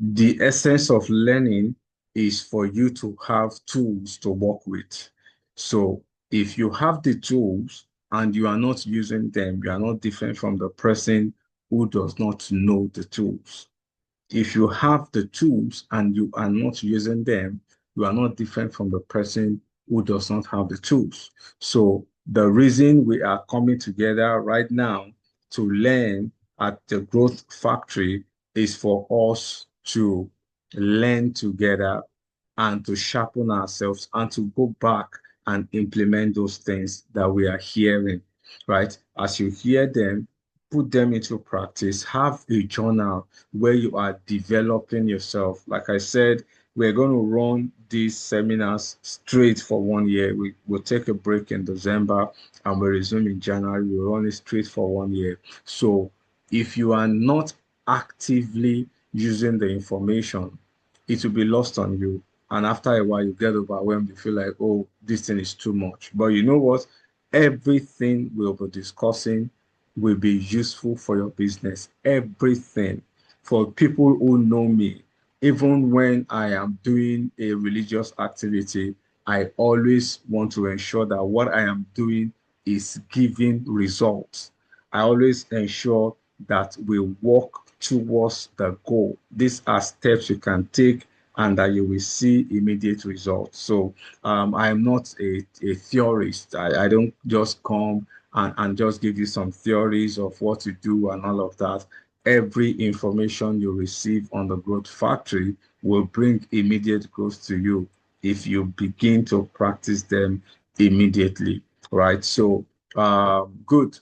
The essence of learning is for you to have tools to work with. So if you have the tools and you are not using them, you are not different from the person who does not know the tools. If you have the tools and you are not using them, you are not different from the person who does not have the tools. So the reason we are coming together right now to learn at the Growth Factory is for us to learn together and to sharpen ourselves and to go back and implement those things that we are hearing, right? As you hear them, put them into practice. Have a journal where you are developing yourself. Like I said, we're going to run these seminars straight for 1 year. Will take a break in December and we'll resume in January. We'll run it straight for 1 year. So if you are not actively using the information, it will be lost on you. And after a while, you get overwhelmed. You feel like, oh, this thing is too much. But you know what? Everything we'll be discussing will be useful for your business. Everything. For people who know me, even when I am doing a religious activity, I always want to ensure that what I am doing is giving results. I always ensure that we work towards the goal. These are steps you can take and that you will see immediate results. So I am not a theorist. I don't just come and just give you some theories of what to do and all of that. Every information you receive on the Growth Factory will bring immediate growth to you if you begin to practice them immediately, right? So good.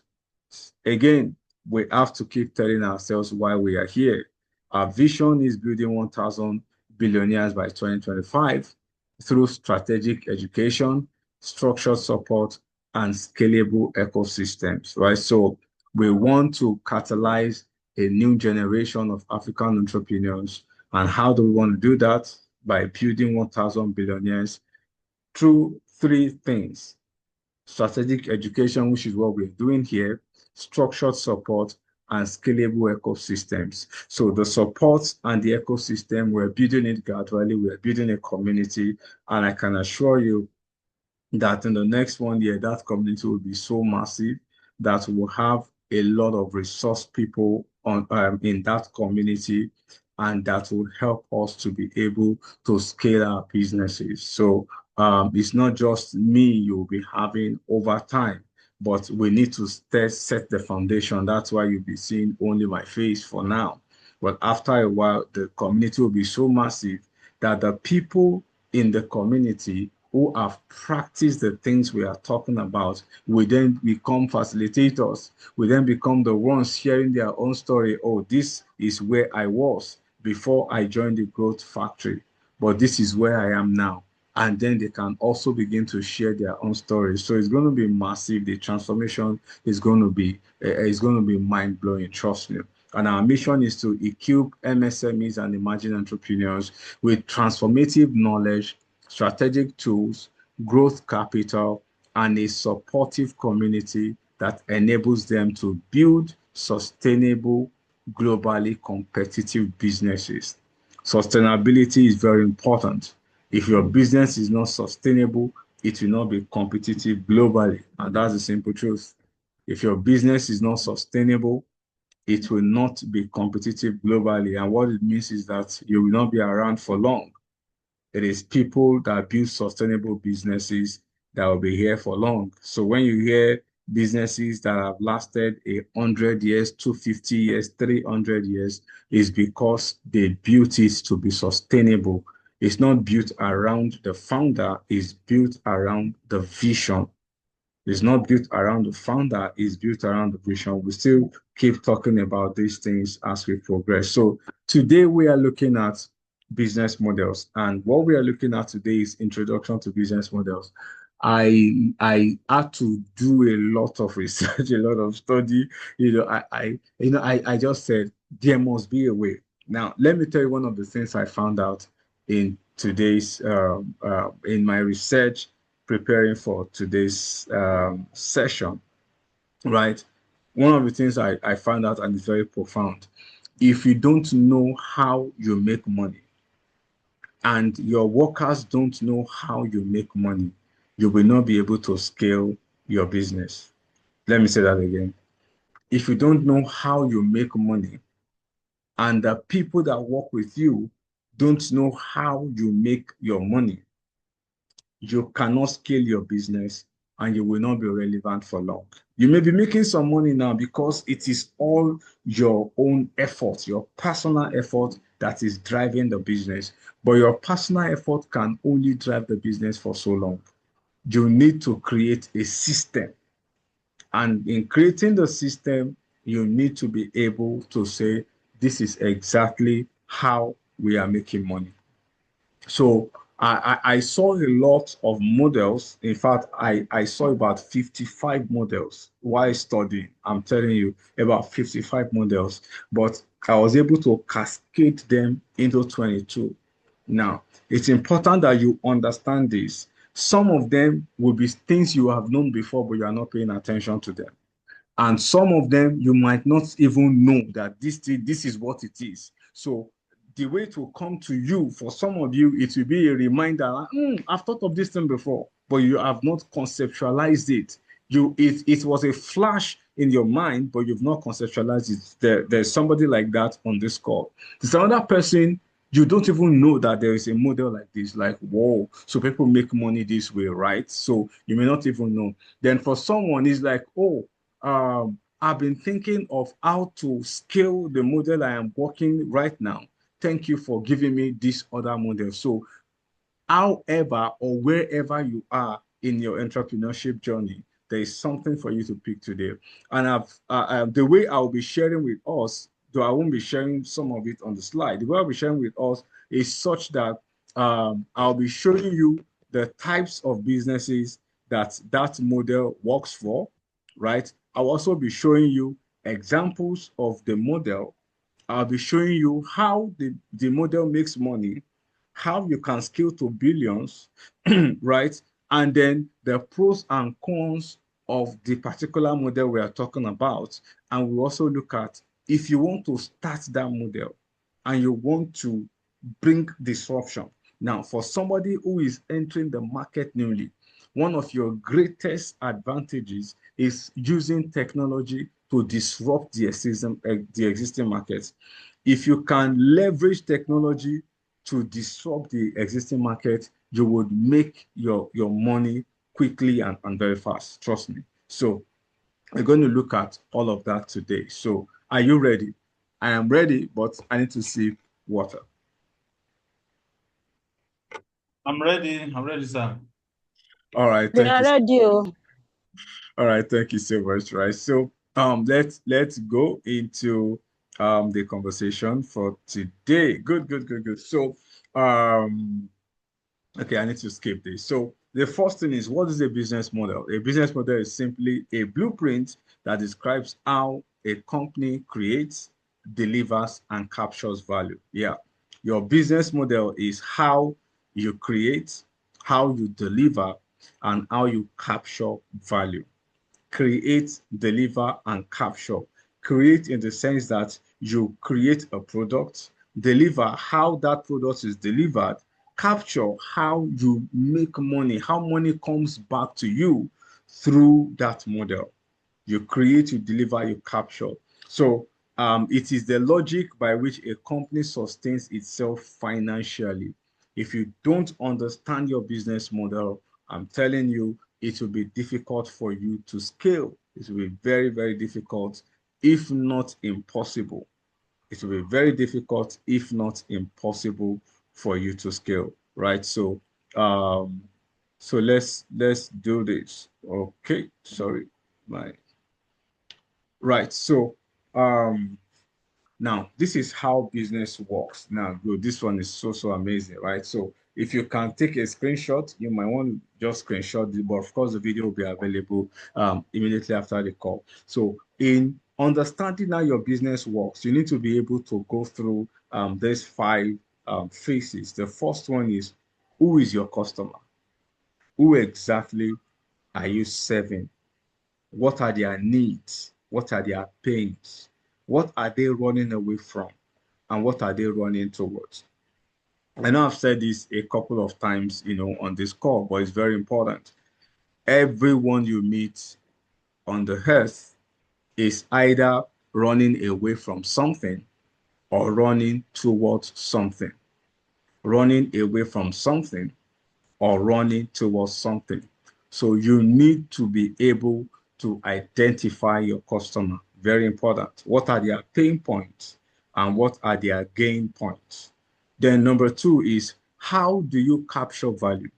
Again, we have to keep telling ourselves why we are here. Our vision is building 1,000 billionaires by 2025 through strategic education, structured support, and scalable ecosystems, right? So we want to catalyze a new generation of African entrepreneurs. And how do we want to do that? By building 1,000 billionaires through three things: strategic education, which is what we're doing here, structured support, and scalable ecosystems. So the support and the ecosystem, we're building it gradually, we're building a community, and I can assure you that in the next 1 year, that community will be so massive that we'll have a lot of resource people in that community, and that will help us to be able to scale our businesses. So it's not just me you'll be having over time, but we need to set the foundation. That's why you'll be seeing only my face for now. But after a while, the community will be so massive that the people in the community who have practiced the things we are talking about will then become facilitators, will then become the ones sharing their own story. Oh, this is where I was before I joined the Growth Factory, but this is where I am now. And then they can also begin to share their own stories. So it's going to be massive. The transformation is going to be mind blowing. Trust me. And our mission is to equip MSMEs and emerging entrepreneurs with transformative knowledge, strategic tools, growth capital, and a supportive community that enables them to build sustainable, globally competitive businesses. Sustainability is very important. If your business is not sustainable, it will not be competitive globally. And that's the simple truth. If your business is not sustainable, it will not be competitive globally. And what it means is that you will not be around for long. It is people that build sustainable businesses that will be here for long. So when you hear businesses that have lasted 100 years, 250 years, 300 years, is because they built it to be sustainable. It's not built around the founder, it's built around the vision. It's not built around the founder, it's built around the vision. We still keep talking about these things as we progress. So today we are looking at business models. And what we are looking at today is introduction to business models. I had to do a lot of research, a lot of study. I just said there must be a way. Now, let me tell you one of the things I found out in today's in my research preparing for today's session, right? One of the things I found out, and it's very profound, If you don't know how you make money and your workers don't know how you make money, you will not be able to scale your business. Let me say that again. If you don't know how you make money and the people that work with you don't know how you make your money, you cannot scale your business and you will not be relevant for long. You may be making some money now because it is all your own effort, your personal effort that is driving the business. But your personal effort can only drive the business for so long. You need to create a system. And in creating the system, you need to be able to say, this is exactly how we are making money. So I saw a lot of models. In fact, I saw about 55 models while studying. I'm telling you, about 55 models, but I was able to cascade them into 22. Now, it's important that you understand this. Some of them will be things you have known before, but you are not paying attention to them. And some of them you might not even know that this is what it is. So the way to come to you, for some of you, it will be a reminder, like, I've thought of this thing before, but you have not conceptualized it. It was a flash in your mind, but you've not conceptualized it. There's somebody like that on this call. There's another person, you don't even know that there is a model like this, like, whoa, so people make money this way, right? So you may not even know. Then for someone, it's like, oh, I've been thinking of how to scale the model I am working right now. Thank you for giving me this other model. So however or wherever you are in your entrepreneurship journey, there is something for you to pick today. And the way I'll be sharing with us, though I won't be sharing some of it on the slide, the way I'll be sharing with us is such that I'll be showing you the types of businesses that model works for, right? I'll also be showing you examples of the model. I'll be showing you how the model makes money, how you can scale to billions, right? And then the pros and cons of the particular model we are talking about. And we also look at if you want to start that model and you want to bring disruption. Now, for somebody who is entering the market newly, one of your greatest advantages is using technology to disrupt the existing market. If you can leverage technology to disrupt the existing market, you would make your money quickly and very fast. Trust me. So we're going to look at all of that today. So are you ready? I am ready, but I need to sip water. I'm ready. I'm ready, sir. All right, We thank are you. ready. Oh. All right, thank you so much. Right. So let's go into the conversation for today. Good, good, good, good. So um okay, I need to skip this. So the first thing is, what is a business model? A business model is simply a blueprint that describes how a company creates, delivers, and captures value. Yeah. Your business model is how you create, how you deliver, and how you capture value. Create, deliver, and capture. Create in the sense that you create a product, deliver how that product is delivered, capture how you make money, how money comes back to you through that model. You create, you deliver, you capture. So it is the logic by which a company sustains itself financially. If you don't understand your business model, I'm telling you, it will be difficult for you to scale. It will be very, very difficult, if not impossible. It will be very difficult, if not impossible, for you to scale, right? Um, so let's do this. Okay, sorry, my right. Um, now this is how business works. Now, good. This one is so amazing, right? So if you can take a screenshot, you might want to just screenshot it, but of course the video will be available immediately after the call. So in understanding how your business works, you need to be able to go through these five phases. The first one is, who is your customer? Who exactly are you serving? What are their needs? What are their pains? What are they running away from? And what are they running towards? I know I've said this a couple of times, on this call, but it's very important. Everyone you meet on the earth is either running away from something or running towards something. Running away from something or running towards something. So you need to be able to identify your customer. Very important. What are their pain points and what are their gain points? Then number two is, how do you capture value?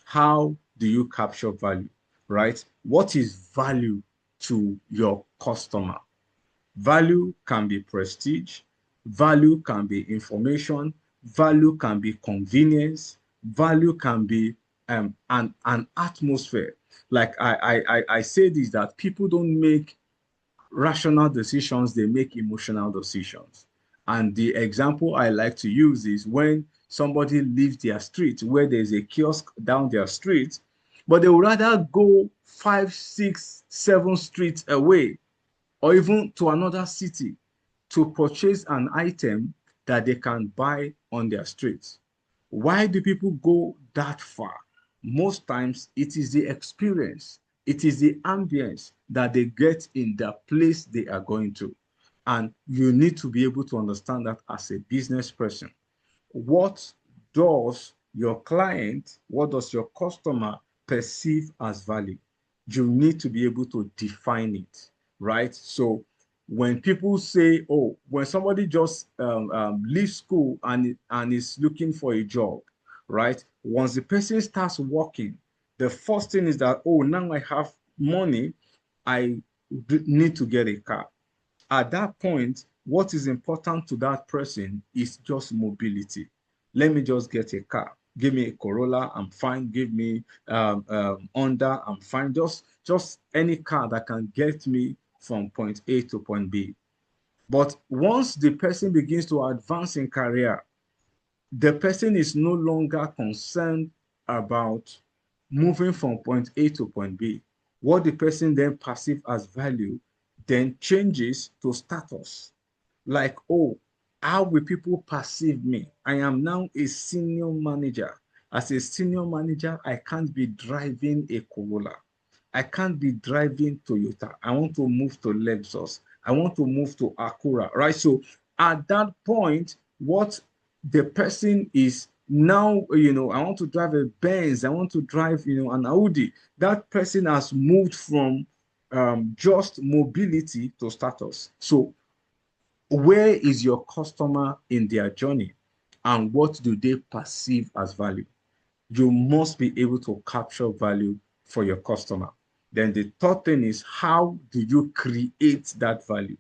How do you capture value, right? What is value to your customer? Value can be prestige, value can be information, value can be convenience, value can be an atmosphere. Like I say this, that people don't make rational decisions, they make emotional decisions. And the example I like to use is when somebody leaves their street where there's a kiosk down their street, but they would rather go 5, 6, 7 streets away or even to another city to purchase an item that they can buy on their streets. Why do people go that far? Most times it is the experience, it is the ambience that they get in the place they are going to. And you need to be able to understand that as a business person. What does your client, what does your customer perceive as value? You need to be able to define it, right? So when people say, oh, when somebody just leaves school and is looking for a job, right? Once the person starts working, the first thing is that, oh, now I have money, I need to get a car. At that point, what is important to that person is just mobility. Let me just get a car. Give me a Corolla, I'm fine. Give me Honda, I'm fine. Just any car that can get me from point A to point B. But once the person begins to advance in career, the person is no longer concerned about moving from point A to point B. What the person then perceives as value then changes to status. Like, oh, how will people perceive me? I am now a senior manager. As a senior manager, I can't be driving a Corolla. I can't be driving Toyota. I want to move to Lexus. I want to move to Acura, right? So at that point, what the person is now, I want to drive a Benz. I want to drive, an Audi. That person has moved from just mobility to status. So where is your customer in their journey and what do they perceive as value? You must be able to capture value for your customer. Then the third thing is, how do you create that value?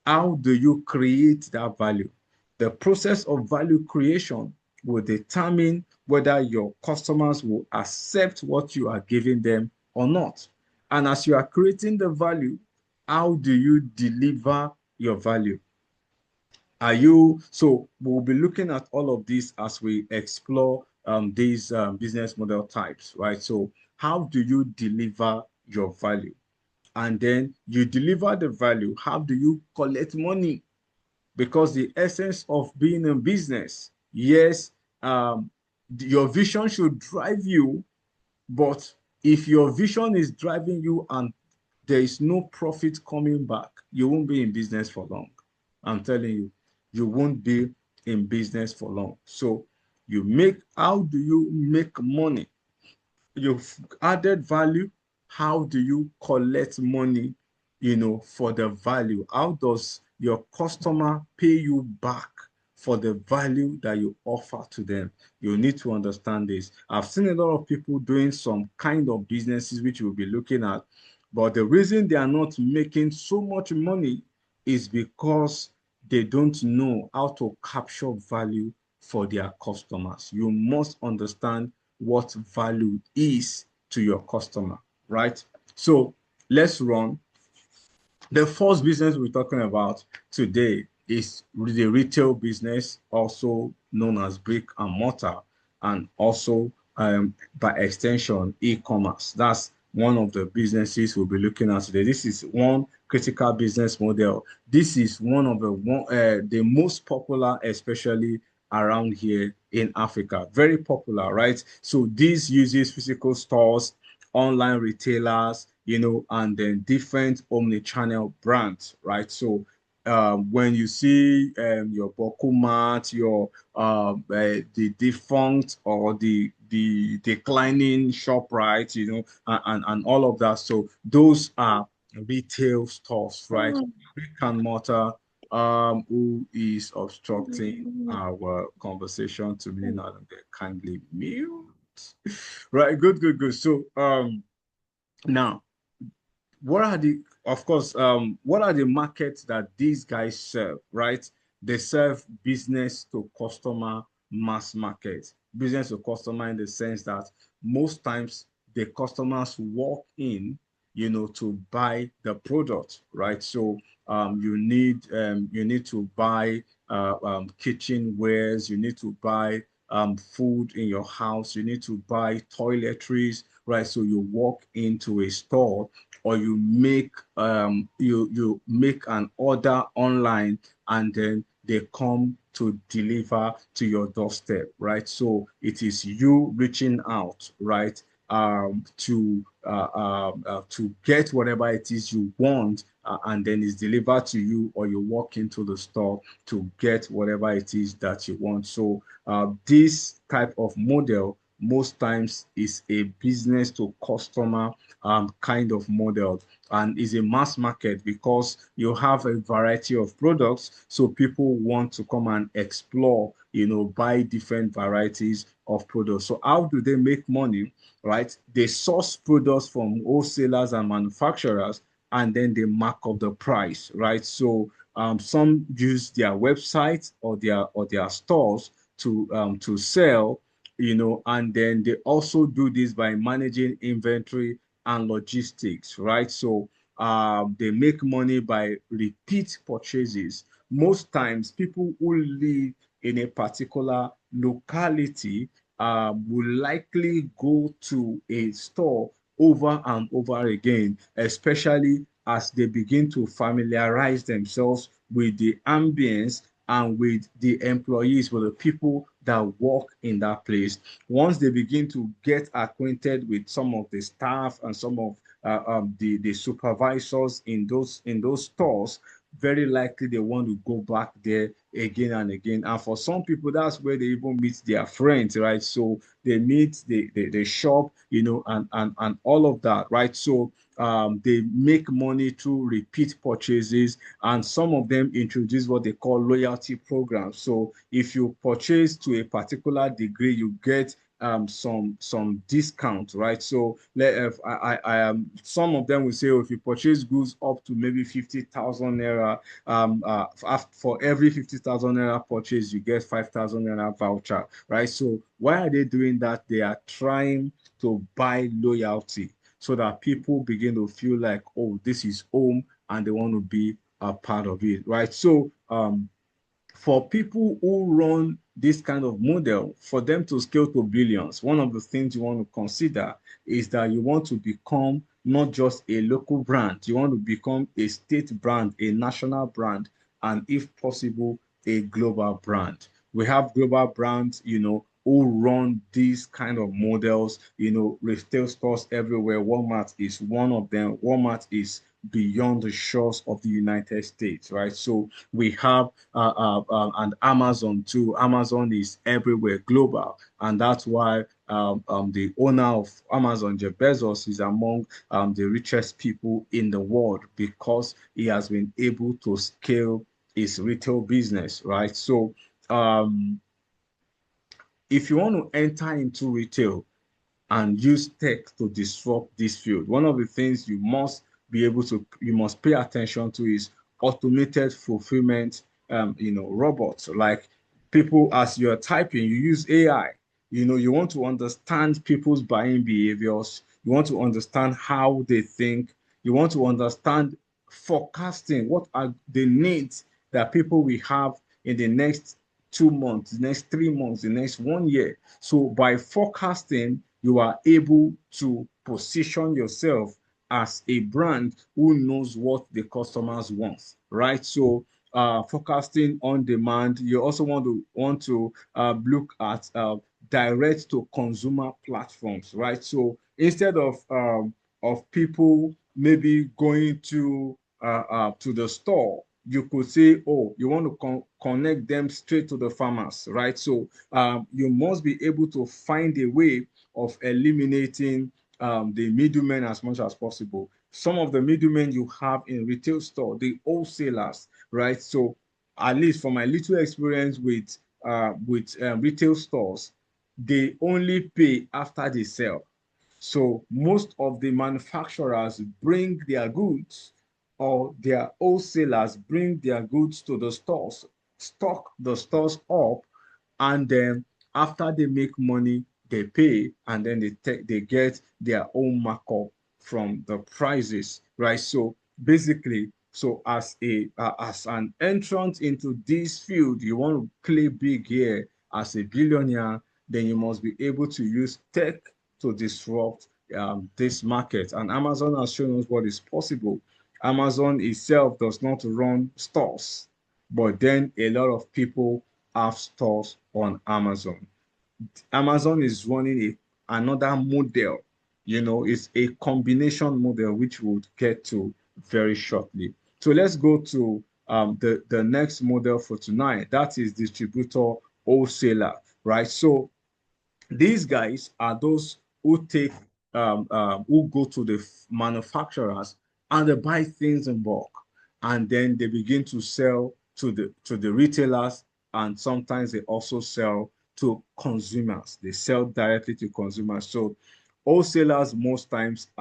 How do you create that value? The process of value creation will determine whether your customers will accept what you are giving them or not. And as you are creating the value, how do you deliver your value? So we'll be looking at all of this as we explore these business model types, right? So how do you deliver your value? And then you deliver the value. How do you collect money? Because the essence of being in business, yes, your vision should drive you, but if your vision is driving you and there is no profit coming back, you won't be in business for long. I'm telling you, you won't be in business for long. So how do you make money? You've added value. How do you collect money, for the value? How does your customer pay you back for the value that you offer to them? You need to understand this. I've seen a lot of people doing some kind of businesses, which we'll be looking at, but the reason they are not making so much money is because they don't know how to capture value for their customers. You must understand what value is to your customer, right? So let's run. The first business we're talking about today is the retail business, also known as brick and mortar, and also by extension, e-commerce. That's one of the businesses we'll be looking at today. This is one critical business model. This is one of the most popular, especially around here in Africa. Very popular, right? So this uses physical stores, online retailers, and then different omni-channel brands, right? So when you see your Bokumat, your the defunct or the declining shop, right? And all of that. So those are retail stores, right? Brick and mortar. Who is obstructing our conversation to me now? They kindly mute. Right, good, good, good. So now what are the of course what are the markets that these guys serve, right? They serve business to customer, mass market, business to customer, in the sense that most times the customers walk in, to buy the product, right? So you need to buy kitchen wares, you need to buy food in your house, you need to buy toiletries, right? So you walk into a store, or you make an order online, and then they come to deliver to your doorstep, right? So it is you reaching out, right, to get whatever it is you want, and then it's delivered to you, or you walk into the store to get whatever it is that you want. So this type of model most times is a business to customer kind of model, and is a mass market because you have a variety of products. So people want to come and explore, buy different varieties of products. So how do they make money, right? They source products from wholesalers and manufacturers, and then they mark up the price, right? So some use their website or their stores to sell, and then they also do this by managing inventory and logistics, right? So they make money by repeat purchases. Most times, people who live in a particular locality will likely go to a store over and over again, especially as they begin to familiarize themselves with the ambience and with the employees, with the people that work in that place. Once they begin to get acquainted with some of the staff and some of the supervisors in those stores, very likely they want to go back there again and again. And for some people, that's where they even meet their friends, right? So they meet, they shop, and all of that, right? So they make money through repeat purchases, and some of them introduce what they call loyalty programs. So if you purchase to a particular degree, you get some discount, right? So some of them will say, oh, if you purchase goods up to maybe 50,000 naira, for every 50,000 naira purchase, you get 5,000 naira voucher, right? So why are they doing that? They are trying to buy loyalty, so that people begin to feel like, oh, this is home, and they want to be a part of it, right? So for people who run this kind of model, for them to scale to billions, one of the things you want to consider is that you want to become not just a local brand, you want to become a state brand, a national brand, and if possible, a global brand. We have global brands, who run these kind of models, retail stores everywhere. Walmart is one of them. Walmart is beyond the shores of the United States, right? So we have and Amazon too. Amazon is everywhere, global, and that's why the owner of Amazon, Jeff Bezos, is among the richest people in the world, because he has been able to scale his retail business, right? So if you want to enter into retail and use tech to disrupt this field, one of the things you must pay attention to is automated fulfillment, robots. Like, people, as you're typing, you use AI. You want to understand people's buying behaviors. You want to understand how they think. You want to understand forecasting. What are the needs that people will have in the next 2 months, the next 3 months, the next one year? So by forecasting, you are able to position yourself as a brand who knows what the customers want, right? So forecasting on demand, you also want to look at direct to consumer platforms, right? So instead of people maybe going to the store, you could say, oh, you want to connect them straight to the farmers, right? So you must be able to find a way of eliminating the middlemen as much as possible. Some of the middlemen you have in retail store, the wholesalers, right? So at least from my little experience with retail stores, they only pay after they sell. So most of the manufacturers bring their goods, or their wholesalers bring their goods to the stores, stock the stores up, and then after they make money, they pay, and then they get their own markup from the prices, right? So basically, so as an entrant into this field, you want to play big here as a billionaire, then you must be able to use tech to disrupt this market. And Amazon has shown us what is possible. Amazon itself does not run stores, but then a lot of people have stores on Amazon. Amazon is running another model. It's a combination model, which we'll get to very shortly. So let's go to the next model for tonight. That is distributor wholesaler, right? So these guys are those who go to the manufacturers and they buy things in bulk, and then they begin to sell to the retailers, and sometimes they also sell to consumers. They sell directly to consumers. So wholesalers most times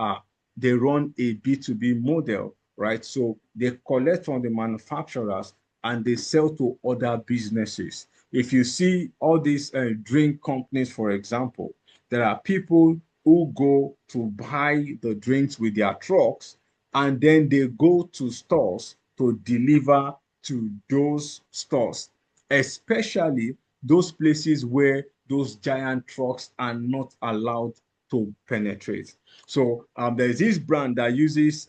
they run a B2B model, right? So they collect from the manufacturers and they sell to other businesses. If you see all these drink companies, for example, there are people who go to buy the drinks with their trucks, and then they go to stores to deliver to those stores, especially those places where those giant trucks are not allowed to penetrate. So there's this brand that uses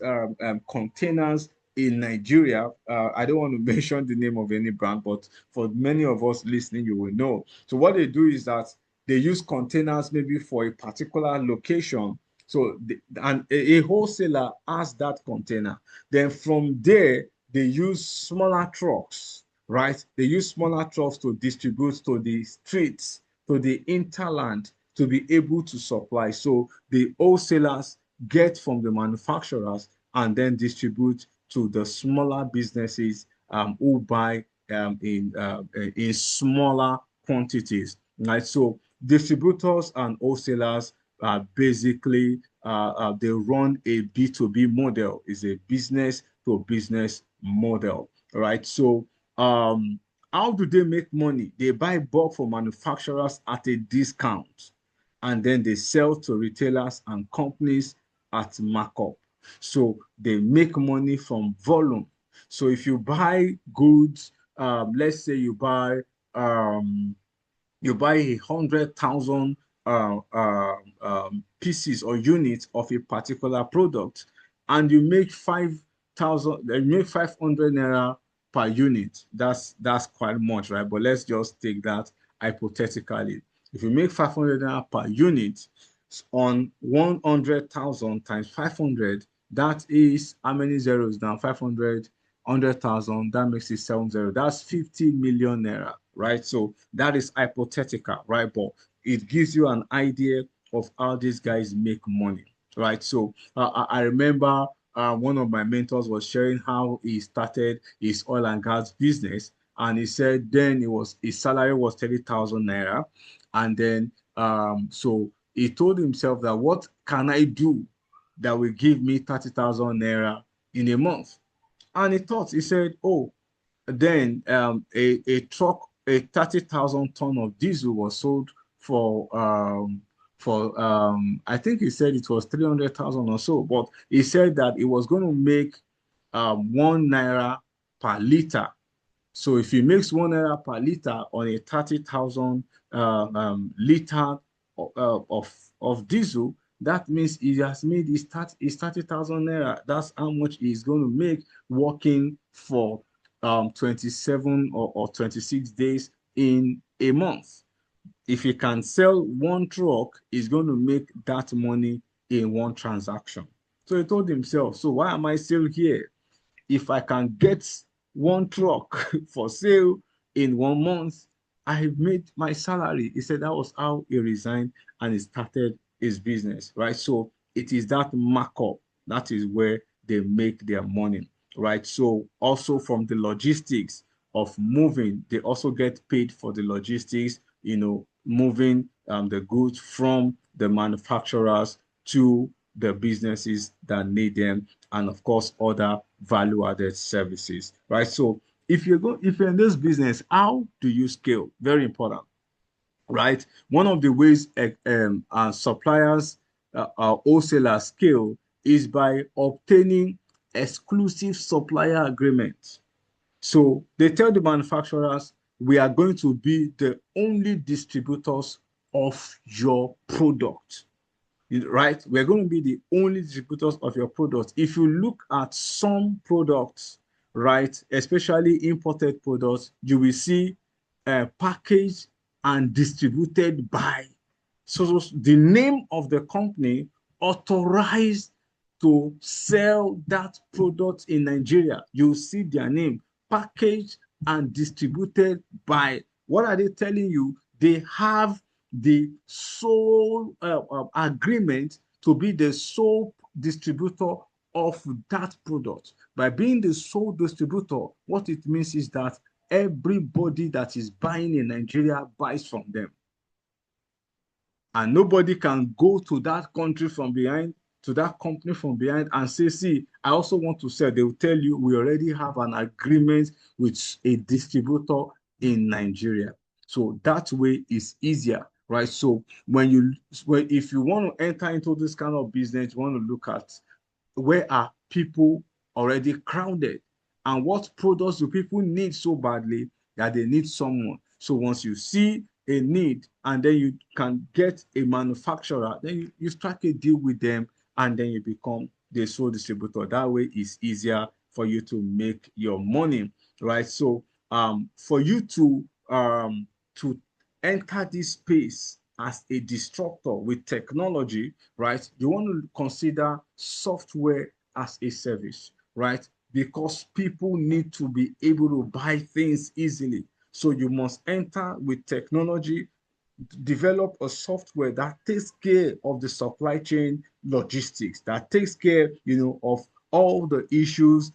containers in Nigeria. I don't want to mention the name of any brand, but for many of us listening, you will know. So what they do is that they use containers maybe for a particular location. So and a wholesaler has that container. Then from there, they use smaller trucks, right? They use smaller trucks to distribute to the streets, to the interland, to be able to supply. So the wholesalers get from the manufacturers and then distribute to the smaller businesses who buy in smaller quantities, right? So distributors and wholesalers are basically they run a B2B model, is a business to business model, right? So how do they make money? They buy bulk from manufacturers at a discount, and then they sell to retailers and companies at markup. So they make money from volume. So if you buy goods, let's say you buy 100,000 pieces or units of a particular product, and you make 5,000, you make 500 naira per unit. That's quite much, right? But let's just take that hypothetically. If you make 500 naira per unit on 100,000 times 500, that is how many zeros now? 500, 100,000, that makes it 70. That's 50 million naira, right? So that is hypothetical, right? But it gives you an idea of how these guys make money, right? So I remember one of my mentors was sharing how he started his oil and gas business, and he said then his salary was 30,000 naira, and then so he told himself that what can I do that will give me 30,000 naira in a month? And he said, oh, then a truck, a 30,000 ton of diesel was sold for I think he said it was 300,000 or so, but he said that it was going to make 1 naira per liter. So if he makes 1 naira per liter on a 30,000 liter of diesel, that means he has made his 30,000 naira. That's how much he's going to make working for 27 or 26 days in a month. If he can sell one truck, he's going to make that money in one transaction. So he told himself, so why am I still here? If I can get one truck for sale in 1 month, I made my salary. He said that was how he resigned and he started his business, right? So it is that markup that is where they make their money, right? So also from the logistics of moving, they also get paid for the logistics, moving the goods from the manufacturers to the businesses that need them, and of course other value-added services, right? So if you're in this business, how do you scale? Very important, right? One of the ways suppliers, wholesalers scale is by obtaining exclusive supplier agreements. So they tell the manufacturers, we are going to be the only distributors of your product, right? We're going to be the only distributors of your products. If you look at some products, right, especially imported products, you will see packaged and distributed by. So the name of the company authorized to sell that product in Nigeria, you see their name, packaged and distributed by. What are they telling you? They have the sole agreement to be the sole distributor of that product. By being the sole distributor, what it means is that everybody that is buying in Nigeria buys from them. And nobody can go to that country from behind, to that company from behind and say, see, I also want to sell. They will tell you, we already have an agreement with a distributor in Nigeria. So that way is easier, right? So if you want to enter into this kind of business, you want to look at where are people already crowded and what products do people need so badly that they need someone. So once you see a need and then you can get a manufacturer, then you strike a deal with them and then you become the sole distributor. That way it's easier for you to make your money, right? So for you to enter this space as a disruptor with technology, right? You want to consider software as a service, right? Because people need to be able to buy things easily. So you must enter with technology, develop a software that takes care of the supply chain logistics, that takes care, of all the issues,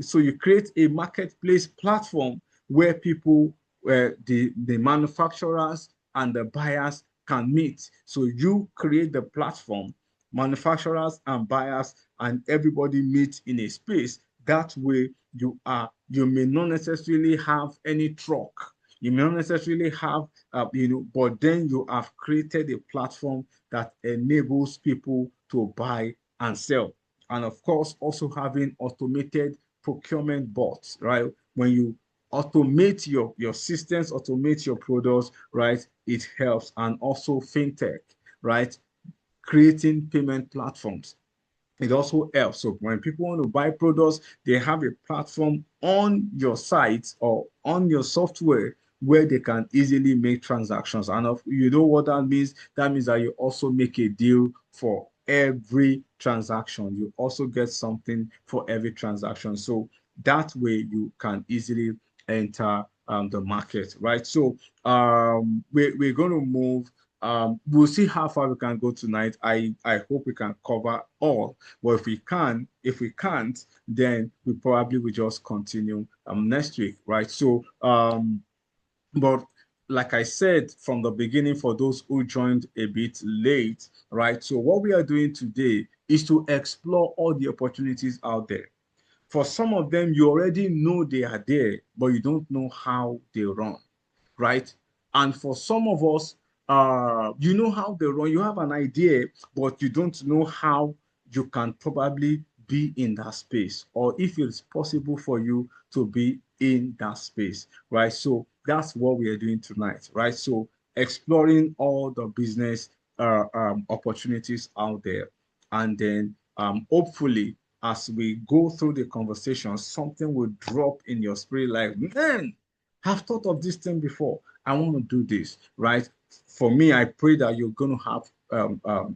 so you create a marketplace platform where people, where the manufacturers and the buyers can meet. So you create the platform, manufacturers and buyers and everybody meet in a space. That way you may not necessarily have any truck, you may not necessarily have, but then you have created a platform that enables people to buy and sell. And of course, also having automated procurement bots, right? When you automate your systems, automate your products, right? It helps. And also fintech, right? Creating payment platforms, it also helps. So when people want to buy products, they have a platform on your site or on your software where they can easily make transactions. And you know what that means? That means that you also make a deal for every transaction. You also get something for every transaction. So that way you can easily enter the market, right? So we're going to move. We'll see how far we can go tonight. I hope we can cover all. Well, if we can't, then we probably will just continue next week, right? So, but like I said from the beginning, for those who joined a bit late, right? So what we are doing today is to explore all the opportunities out there. For some of them, you already know they are there, but you don't know how they run, right? And for some of us, you know how they run, you have an idea, but you don't know how you can probably be in that space, or if it's possible for you to be in that space, right? So that's what we are doing tonight, right? So exploring all the business opportunities out there. And then hopefully, as we go through the conversation, something will drop in your spirit like, man, I've thought of this thing before. I want to do this, right? For me, I pray that you're going to have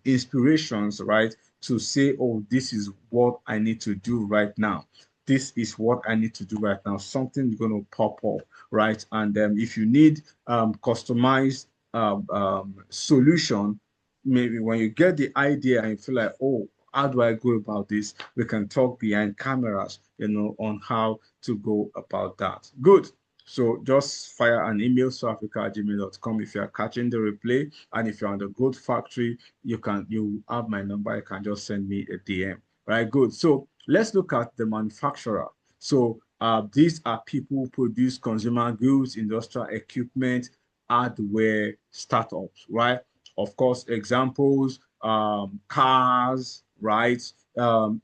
inspirations, right? To say, oh, this is what I need to do right now. This is what I need to do right now. Something is going to pop up, right? And if you need customized solution, maybe when you get the idea and you feel like, oh, how do I go about this? We can talk behind cameras, on how to go about that. Good. So just fire an email, southafrica@gmail.com if you are catching the replay. And if you're on the Growth Factory, you have my number. You can just send me a DM. Right, good. So let's look at the manufacturer. So these are people who produce consumer goods, industrial equipment, hardware startups, right? Of course, examples, cars, right?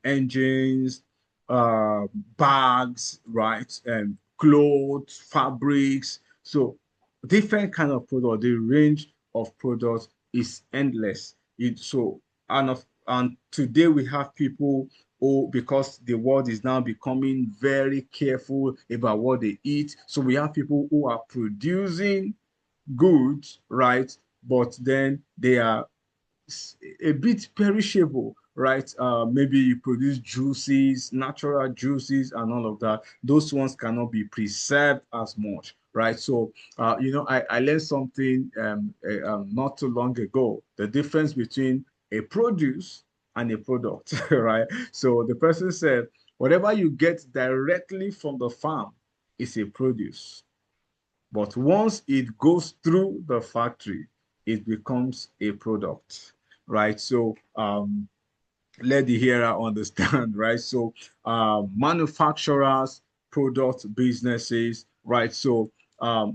Engines, uh, bags, right? And clothes, fabrics. So different kind of product. The range of products is endless. And today we have people who, because the world is now becoming very careful about what they eat. So we have people who are producing goods, right? But then they are a bit perishable, right? Maybe you produce juices, natural juices, and all of that. Those ones cannot be preserved as much, right? So, I learned something not too long ago. The difference between a produce and a product, right? So the person said, whatever you get directly from the farm is a produce. But once it goes through the factory, it becomes a product, right? So let the hearer understand, right? So manufacturers, product businesses, right? So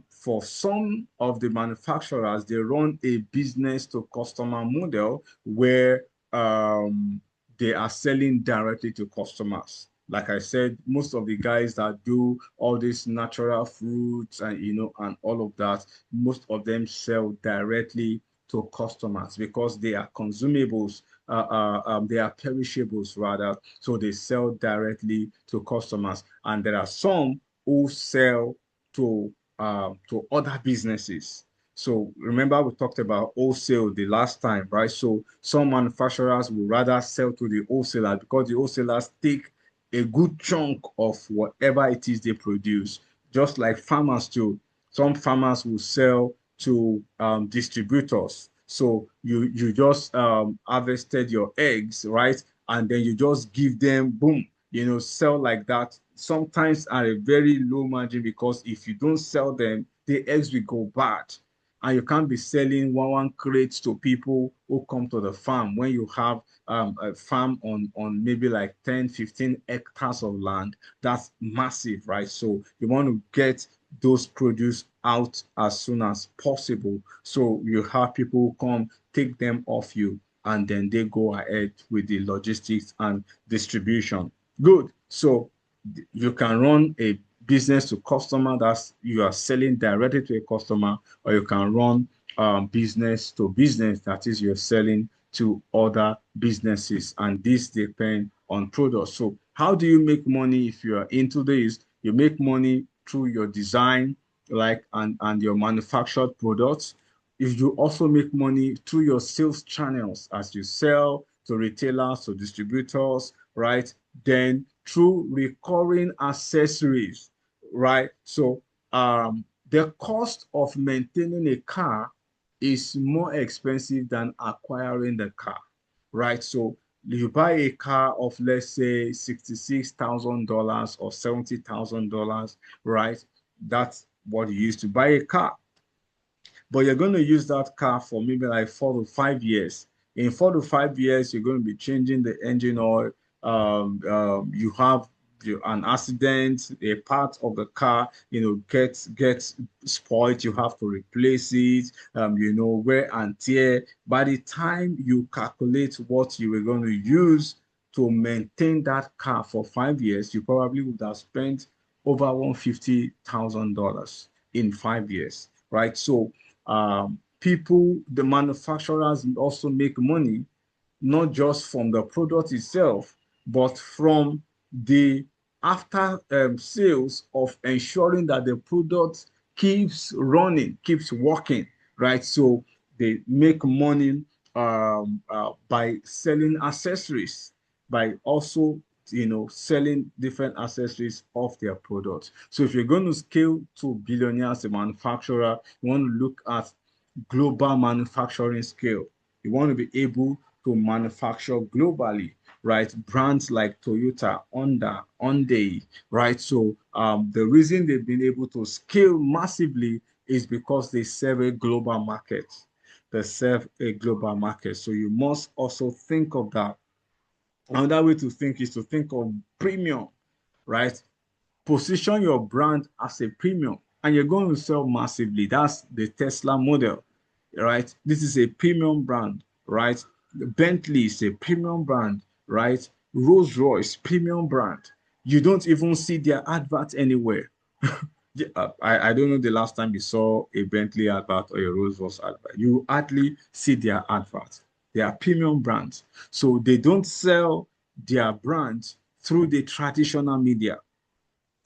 for some of the manufacturers, they run a business to customer model where they are selling directly to customers. Like I said, most of the guys that do all these natural fruits and and all of that, most of them sell directly to customers because they are consumables, they are perishables rather. So they sell directly to customers, and there are some who sell to other businesses. So remember we talked about wholesale the last time, right? So some manufacturers will rather sell to the wholesaler because the wholesalers take a good chunk of whatever it is they produce. Just like farmers too. Some farmers will sell to distributors. So you just harvested your eggs, right? And then you just give them, boom, sell like that. Sometimes at a very low margin because if you don't sell them, the eggs will go bad. And you can't be selling one crates to people who come to the farm when you have a farm on maybe like 10, 15 hectares of land. That's massive, right? So you want to get those produce out as soon as possible. So you have people come take them off you, and then they go ahead with the logistics and distribution. Good. So you can run a business to customer, that's you are selling directly to a customer, or you can run business to business, that is you're selling to other businesses, and this depend on products. So how do you make money if you are into this? You make money through your design, like and your manufactured products. If you also make money through your sales channels as you sell to retailers, to distributors, right? Then through recurring accessories, right? So the cost of maintaining a car is more expensive than acquiring the car, right? So you buy a car of, let's say, $66,000 or $70,000, right? That's what you used to buy a car. But you're going to use that car for maybe like 4 to 5 years. In 4 to 5 years, you're going to be changing the engine oil. You have an accident, a part of the car, gets spoiled. You have to replace it. Wear and tear. By the time you calculate what you were going to use to maintain that car for 5 years, you probably would have spent over $150,000 in 5 years, right? So people, the manufacturers also make money not just from the product itself, but from the after sales of ensuring that the product keeps running, keeps working, right? So they make money by selling accessories, by also selling different accessories of their products. So if you're going to scale to billionaire as a manufacturer, you want to look at global manufacturing scale. You want to be able to manufacture globally, right? Brands like Toyota, Honda, Hyundai, right? So the reason they've been able to scale massively is because they serve a global market. They serve a global market. So you must also think of that. Another way to think is to think of premium, right? Position your brand as a premium and you're going to sell massively. That's the Tesla model, right? This is a premium brand, right? Bentley is a premium brand, right? Rolls Royce, premium brand. You don't even see their advert anywhere. I don't know the last time you saw a Bentley advert or a Rolls Royce advert. You hardly see their adverts. They are premium brands. So they don't sell their brands through the traditional media.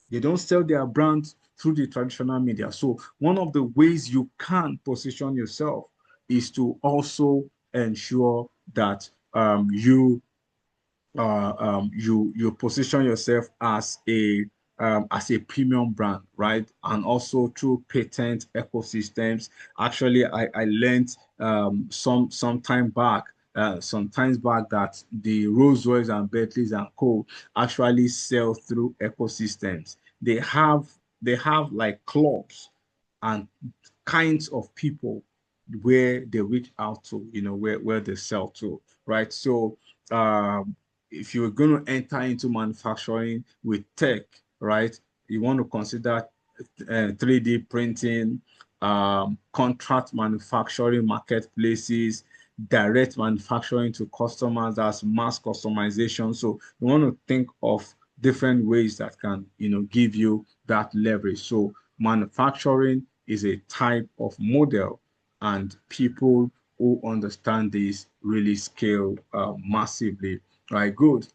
They don't sell their brand through the traditional media. So one of the ways you can position yourself is to also ensure that you position yourself as a premium brand, right? And also through patent ecosystems. Actually, I learned some times back that the Rolls Royce and Bentleys and Co actually sell through ecosystems. They have like clubs and kinds of people where they reach out to, where they sell to, right? So if you're going to enter into manufacturing with tech, right, you want to consider 3D printing, contract manufacturing marketplaces, direct manufacturing to customers, that's mass customization. So you want to think of different ways that can, give you that leverage. So manufacturing is a type of model, and people who understand this really scale massively. Right, good.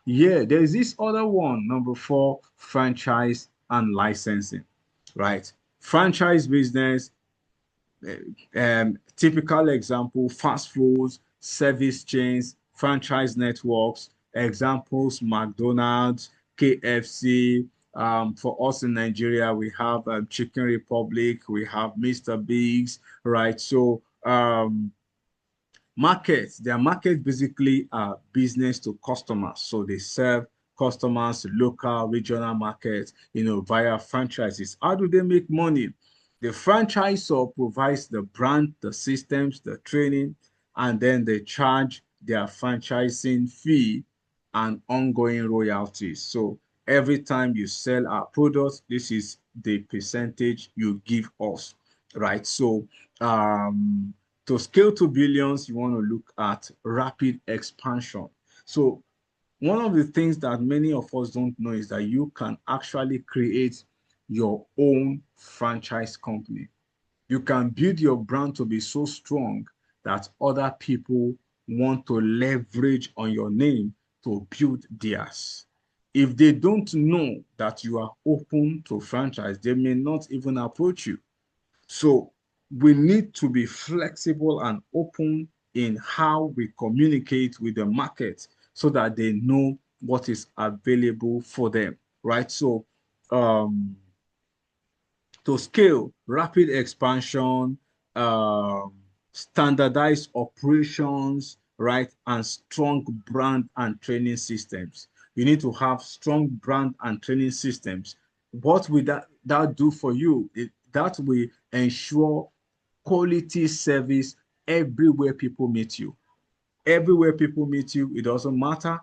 Yeah, there's this other one, number four, franchise and licensing, right? Franchise business, typical example, fast foods, service chains, franchise networks, examples, McDonald's, KFC. For us in Nigeria, we have Chicken Republic, we have Mr. Biggs, right? So markets, their markets basically are business to customers. So they serve customers, local, regional markets, via franchises. How do they make money? The franchisor provides the brand, the systems, the training, and then they charge their franchising fee and ongoing royalties. So every time you sell our products, this is the percentage you give us, right? So to scale to billions, you want to look at rapid expansion. So one of the things that many of us don't know is that you can actually create your own franchise company. You can build your brand to be so strong that other people want to leverage on your name to build theirs. If they don't know that you are open to franchise, they may not even approach you. So we need to be flexible and open in how we communicate with the market so that they know what is available for them, right? So um, to scale, rapid expansion, standardized operations, right, and strong brand and training systems. You need to have strong brand and training systems. What will that do for you? That will ensure quality service everywhere people meet you. Everywhere people meet you, it doesn't matter.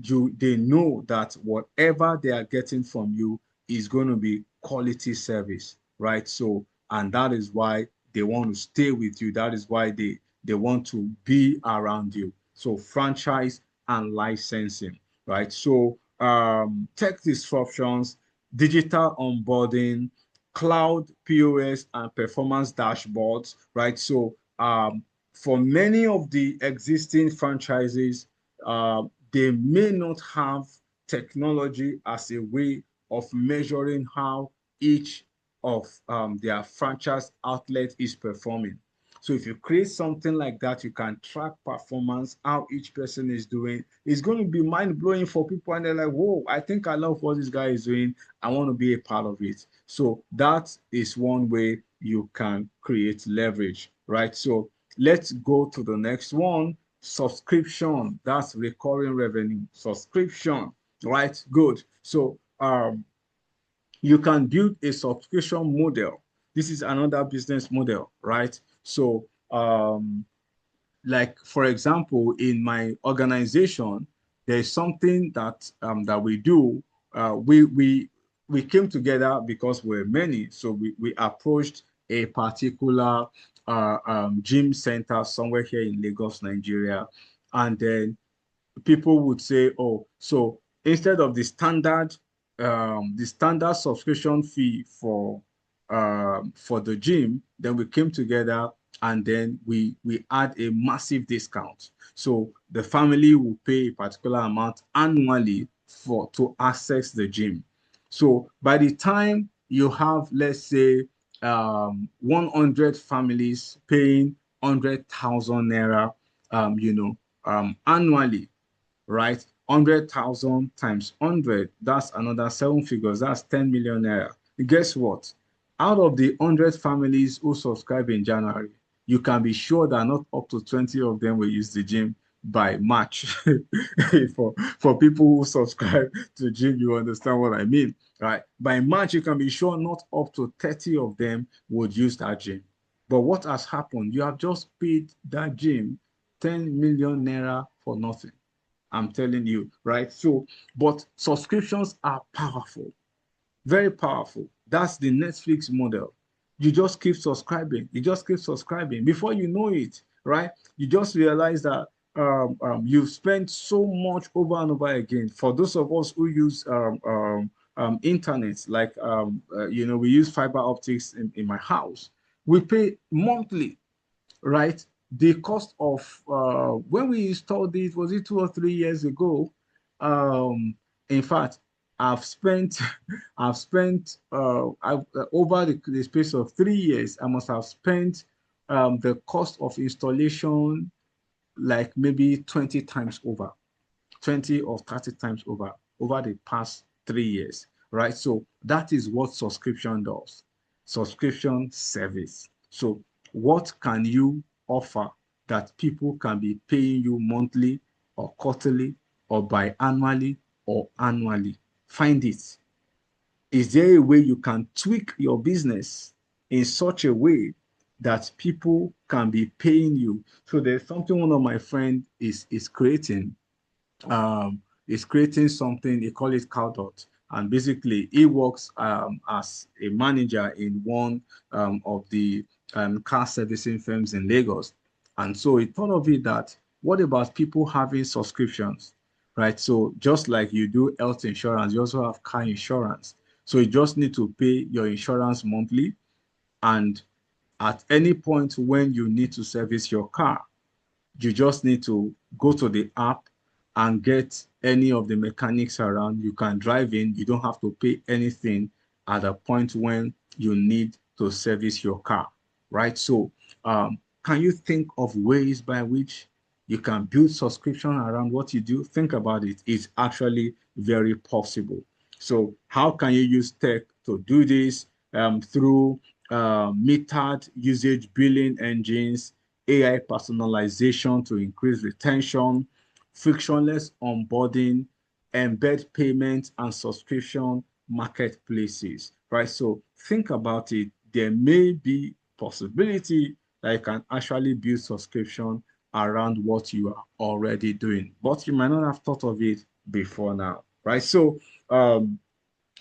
They know that whatever they are getting from you is going to be quality service, right? So, and that is why they want to stay with you. That is why they want to be around you. So, franchise and licensing, right? So, tech disruptions, digital onboarding, cloud POS and performance dashboards, right? So um, for many of the existing franchises, they may not have technology as a way of measuring how each of their franchise outlet is performing. So if you create something like that, you can track performance, how each person is doing. It's going to be mind blowing for people, and they're like, "Whoa, I think I love what this guy is doing. I want to be a part of it." So that is one way you can create leverage, right? So let's go to the next one. Subscription. That's recurring revenue. Subscription, right? Good. So you can build a subscription model. This is another business model, right? So like for example, in my organization, there's something that we do. We came together because we're many, so we approached a particular gym center somewhere here in Lagos, Nigeria, and then people would say, oh, so instead of the standard subscription fee for the gym, then we came together and then we add a massive discount. So the family will pay a particular amount annually for to access the gym. So by the time you have, let's say, 100 families paying 100,000 naira, annually, right? 100,000 times 100, that's another seven figures. That's 10 million naira. Guess what? Out of the 100 families who subscribe in January, you can be sure that not up to 20 of them will use the gym by March. For people who subscribe to gym, you understand what I mean, right? By March, you can be sure not up to 30 of them would use that gym. But what has happened? You have just paid that gym 10 million naira for nothing. I'm telling you, right? So, but subscriptions are powerful, very powerful. That's the Netflix model. You just keep subscribing. You just keep subscribing. Before you know it, right? You just realize that you've spent so much over and over again. For those of us who use internet, like we use fiber optics in my house. We pay monthly, right? The cost of when we installed it, was it 2 or 3 years ago? Um, in fact, I've spent over the space of 3 years, I must have spent the cost of installation like maybe 20 times over. 20 or 30 times over the past 3 years, right? So that is what subscription does. Subscription service. So what can you offer that people can be paying you monthly or quarterly or biannually or annually? Find it. Is there a way you can tweak your business in such a way that people can be paying you? So there's something one of my friends is creating, is creating something, they call it Cowdot. And basically, he works as a manager in one of the car servicing firms in Lagos. And so he thought of it that, what about people having subscriptions, right? So just like you do health insurance, you also have car insurance. So you just need to pay your insurance monthly. And at any point when you need to service your car, you just need to go to the app and get any of the mechanics around. You can drive in. You don't have to pay anything at the point when you need to service your car, right? So, can you think of ways by which you can build subscription around what you do? Think about it. It's actually very possible. So, how can you use tech to do this? Through metered usage billing engines, AI personalization to increase retention, frictionless onboarding, embed payment and subscription marketplaces, right? So think about it. There may be possibility that you can actually build subscription around what you are already doing, but you might not have thought of it before now, right? So the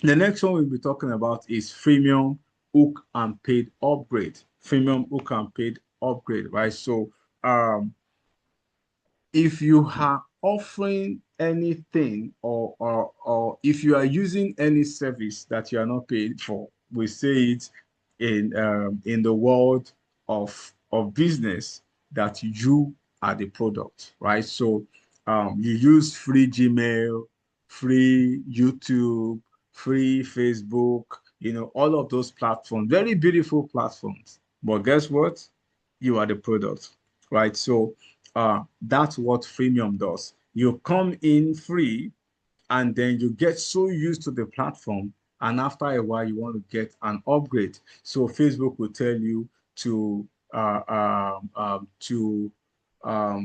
next one we'll be talking about is freemium hook and paid upgrade. Freemium hook and paid upgrade, right? So if you are offering anything, or if you are using any service that you are not paid for, we say it in the world of of business that you are the product, right? So you use free Gmail, free YouTube, free Facebook, all of those platforms, very beautiful platforms. But guess what? You are the product, right? So that's what freemium does. You come in free, and then you get so used to the platform, and after a while you want to get an upgrade. So Facebook will tell you to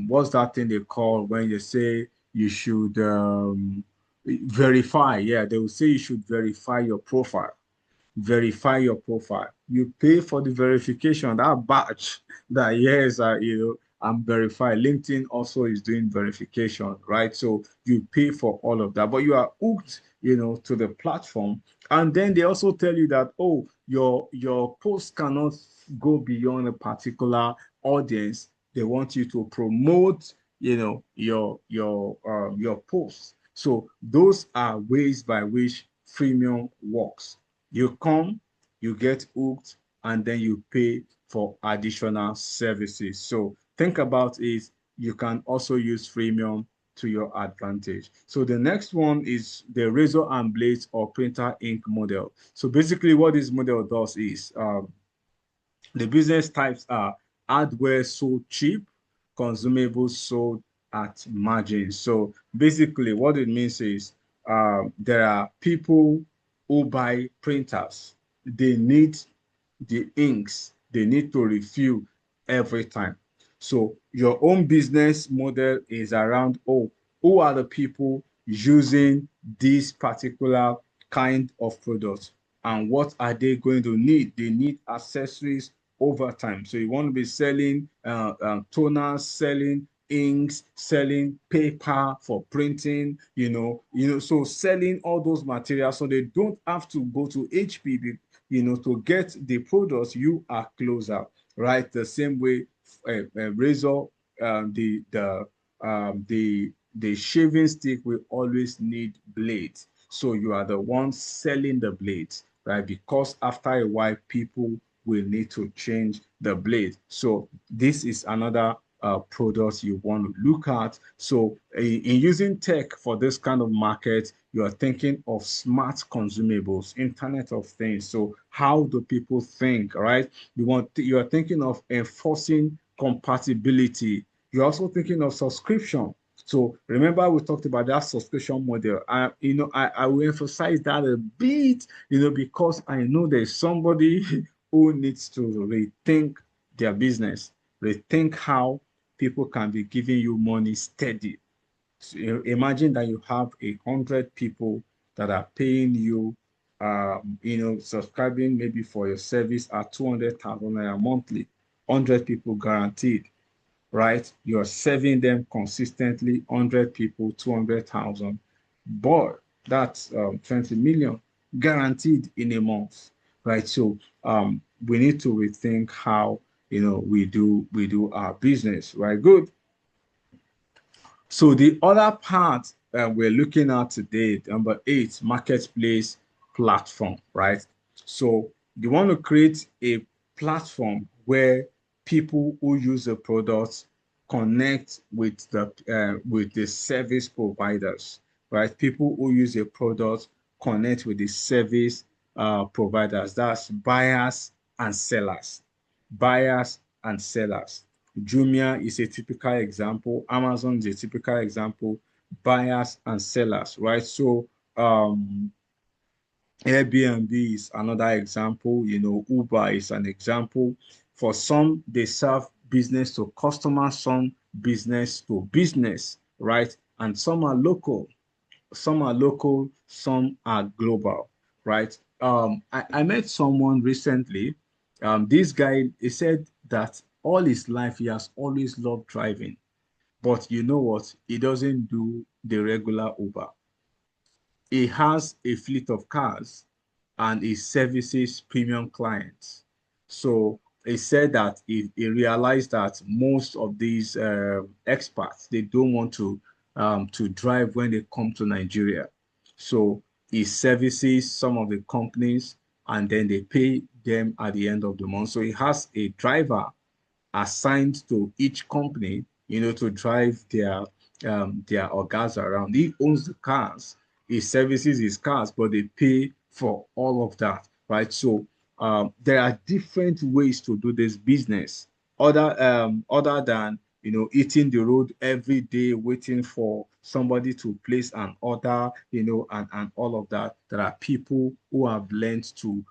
what's that thing they call when you say you should verify. Yeah, they will say you should verify your profile. You pay for the verification, that badge that yes, I'm verified. LinkedIn also is doing verification, right? So you pay for all of that, but you are hooked, to the platform. And then they also tell you that, oh, your post cannot go beyond a particular audience. They want you to promote, your posts. So those are ways by which freemium works. You come, you get hooked, and then you pay for additional services. So think about it. You can also use freemium to your advantage. So the next one is the razor and blades or printer ink model. So basically what this model does is the business types are hardware sold cheap, consumables sold at margin. So basically, what it means is there are people who buy printers. They need the inks. They need to refill every time. So your own business model is around, oh, who are the people using this particular kind of product, and what are they going to need? They need accessories over time. So you want to be selling toners, selling inks, selling paper for printing, so selling all those materials so they don't have to go to HP, to get the products. You are closer, right? The same way razor, the shaving stick will always need blades. So you are the one selling the blades, right? Because after a while, people will need to change the blade. So this is another product you want to look at. So in using tech for this kind of market, you are thinking of smart consumables, Internet of Things. So how do people think, right? You are thinking of enforcing compatibility. You're also thinking of subscription. So remember we talked about that subscription model. I will emphasize that a bit, because I know there's somebody who needs to rethink their business, rethink how people can be giving you money steady. So imagine that you have 100 people that are paying you, subscribing maybe for your service at 200,000 naira monthly, 100 people guaranteed, right? You're serving them consistently, 100 people, 200,000. But that's 20 million guaranteed in a month, right? So we need to rethink how we do our business, right? Good. So the other part we're looking at today, number 8, marketplace platform, right? So you want to create a platform where people who use the products connect with the service providers, right? People who use a product connect with the service providers. That's buyers and sellers. Buyers and sellers. Jumia is a typical example. Amazon is a typical example. Buyers and sellers, right? So Airbnb is another example. Uber is an example. For some, they serve business to customers, some business to business, right? And some are local. Some are global, right? I met someone recently. This guy, he said that all his life he has always loved driving, but you know what? He doesn't do the regular Uber. He has a fleet of cars and he services premium clients. So he said that he realized that most of these expats, they don't want to drive when they come to Nigeria. So he services some of the companies and then they pay them at the end of the month. So he has a driver assigned to each company, to drive their organs around. He owns the cars, he services his cars, but they pay for all of that, right? So there are different ways to do this business, other than hitting the road every day, waiting for somebody to place an order, and all of that. There are people who have learned to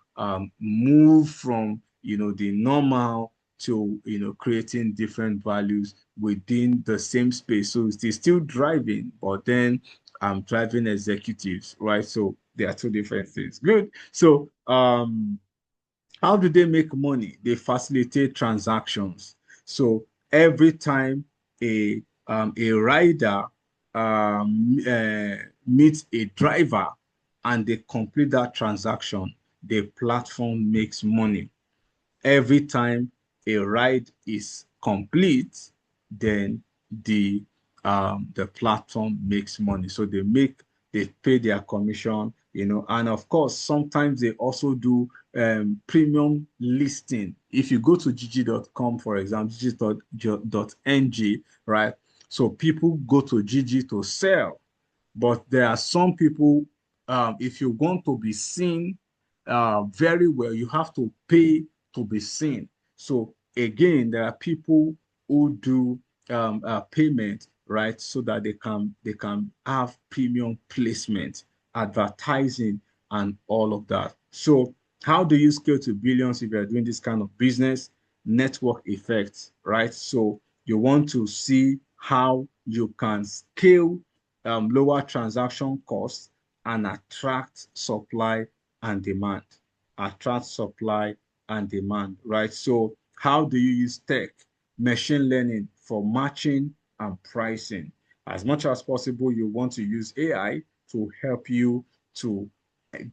move from the normal to creating different values within the same space. So they're still driving, but then I'm driving executives, right? So there are two different things. Good. So how do they make money? They facilitate transactions. So every time a rider meets a driver and they complete that transaction, the platform makes money. Every time a ride is complete, then the platform makes money. So they pay their commission, and of course, sometimes they also do premium listing. If you go to gg.com, for example, gg.ng, right? So people go to GG to sell, but there are some people, if you want to be seen very well, you have to pay to be seen. So again, there are people who do payment, right, so that they can have premium placement, advertising, and all of that. So how do you scale to billions if you're doing this kind of business? Network effects, right? So you want to see how you can scale lower transaction costs and attract supply and demand. Attract supply and demand, right? So how do you use tech, machine learning for matching and pricing? As much as possible, you want to use AI to help you to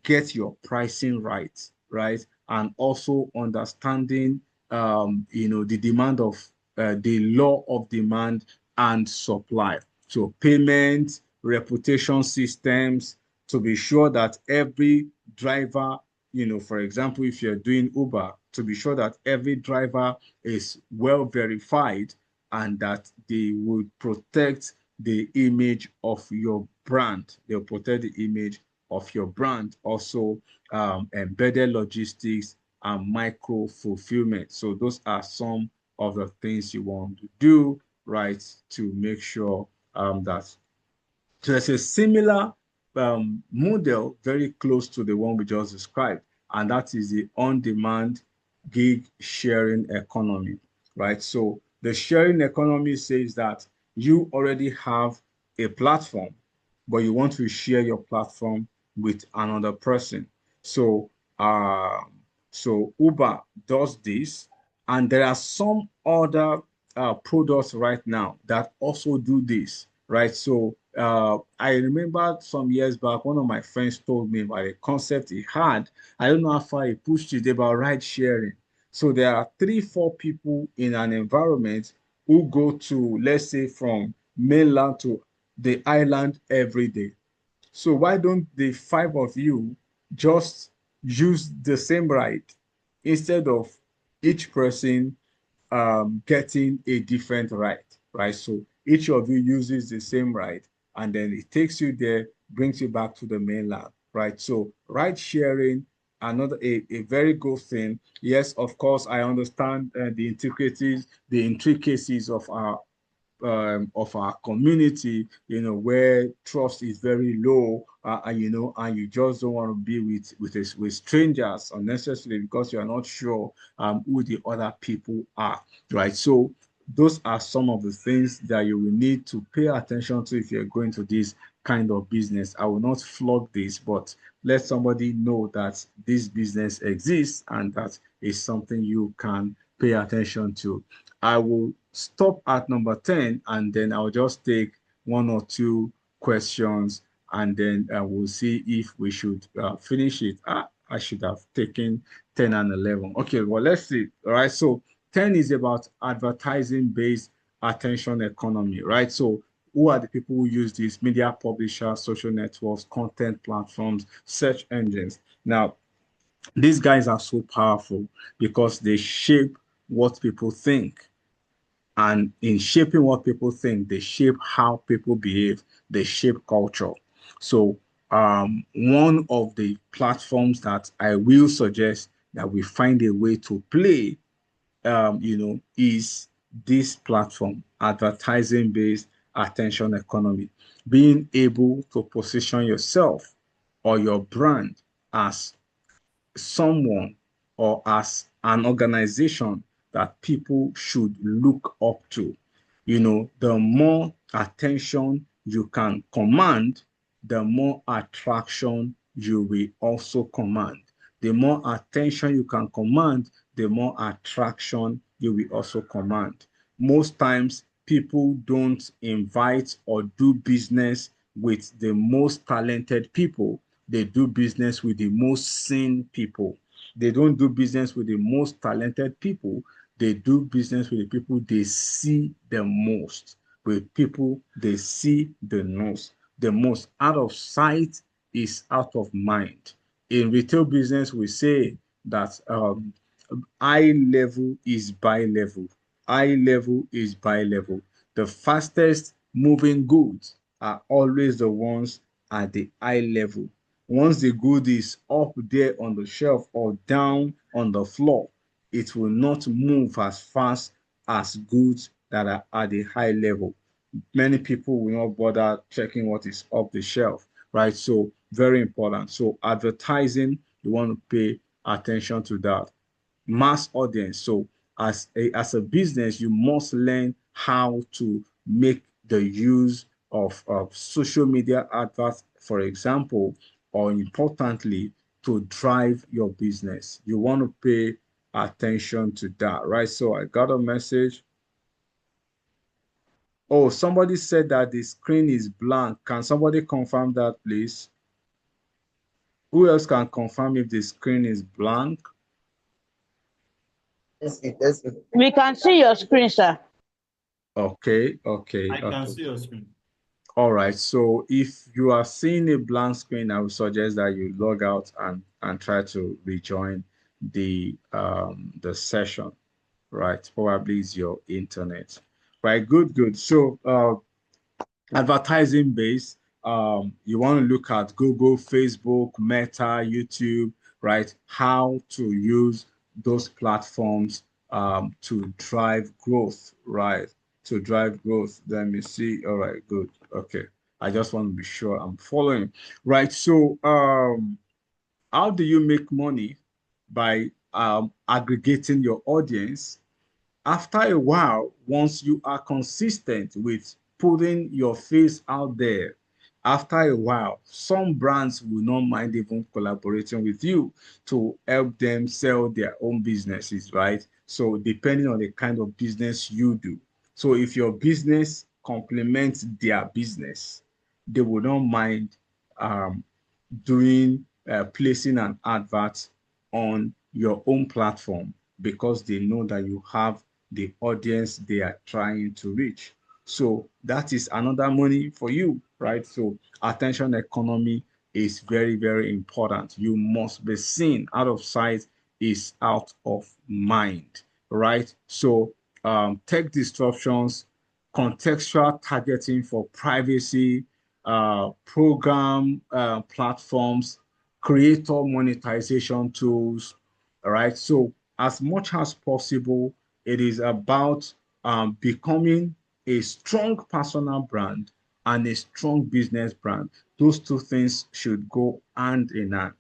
get your pricing right, right? And also understanding, the demand of the law of demand and supply. So payment, reputation systems, to be sure that every driver, for example, if you're doing Uber, to be sure that every driver is well verified and that they would protect the image of your brand. They'll protect the image of your brand. Also, embedded logistics and micro fulfillment. So those are some of the things you want to do, right, to make sure that so there's a similar model very close to the one we just described, and that is the on-demand gig sharing economy, right? So the sharing economy says that you already have a platform, but you want to share your platform with another person. So, so Uber does this, and there are some other products right now that also do this, right? So I remember some years back, one of my friends told me about a concept he had. I don't know how far he pushed it about ride sharing. So there are three, four people in an environment who go to, let's say, from mainland to the island every day. So why don't the five of you just use the same ride instead of each person getting a different ride, right? So each of you uses the same ride, and then it takes you there, brings you back to the mainland, right? So ride sharing, another a very good thing. Yes, of course, I understand the intricacies of our community, where trust is very low, and you just don't want to be with strangers unnecessarily because you are not sure who the other people are, right? So those are some of the things that you will need to pay attention to if you're going to this kind of business. I will not flog this, but let somebody know that this business exists and that is something you can pay attention to. I will stop at number 10 and then I'll just take one or two questions and then we'll see if we should finish it. I should have taken 10 and 11. Okay, well, let's see. All right, so 10 is about advertising based attention economy, right? So who are the people who use this? Media publishers, social networks, content platforms, search engines. Now, these guys are so powerful because they shape what people think. And in shaping what people think, they shape how people behave, they shape culture. So, one of the platforms that I will suggest that we find a way to play, is this platform, advertising based attention economy, being able to position yourself or your brand as someone or as an organization that people should look up to. The more attention you can command, the more attraction you will also command. The more attention you can command, the more attraction you will also command. Most times, people don't invite or do business with the most talented people. They do business with the most seen people. They don't do business with the most talented people. They do business with the people they see the most, with people they see the most. The most out of sight is out of mind. In retail business, we say that eye level is buy level. Eye level is buy level. The fastest moving goods are always the ones at the eye level. Once the good is up there on the shelf or down on the floor, it will not move as fast as goods that are at the high level. Many people will not bother checking what is up the shelf, right? So, very important. So, advertising, you want to pay attention to that. Mass audience. So as a business, you must learn how to make the use of social media adverts, for example, or importantly, to drive your business. You want to pay attention to that, right? So I got a message. Oh, somebody said that the screen is blank. Can somebody confirm that, please? Who else can confirm if the screen is blank? We can see your screen, sir. Okay, okay, I can okay. see your screen. All right. So if you are seeing a blank screen, I would suggest that you log out and try to rejoin the session. Right. Probably it's your internet. Right. Good. Good. So advertising base, you want to look at Google, Facebook, Meta, YouTube, right? How to use those platforms to drive growth, right? To drive growth. Let me see. All right, good. Okay. I just want to be sure I'm following. Right. So how do you make money? By aggregating your audience. After a while, once you are consistent with putting your face out there, after a while, some brands will not mind even collaborating with you to help them sell their own businesses, right? So, depending on the kind of business you do. So, if your business complements their business, they will not mind um, doing placing an advert on your own platform because they know that you have the audience they are trying to reach. So that is another money for you, right? So attention economy is very, very important. You must be seen. Out of sight is out of mind, right? So tech disruptions, contextual targeting for privacy, program platforms, creator monetization tools. All right. So, as much as possible, it is about becoming a strong personal brand and a strong business brand. Those two things should go hand in hand.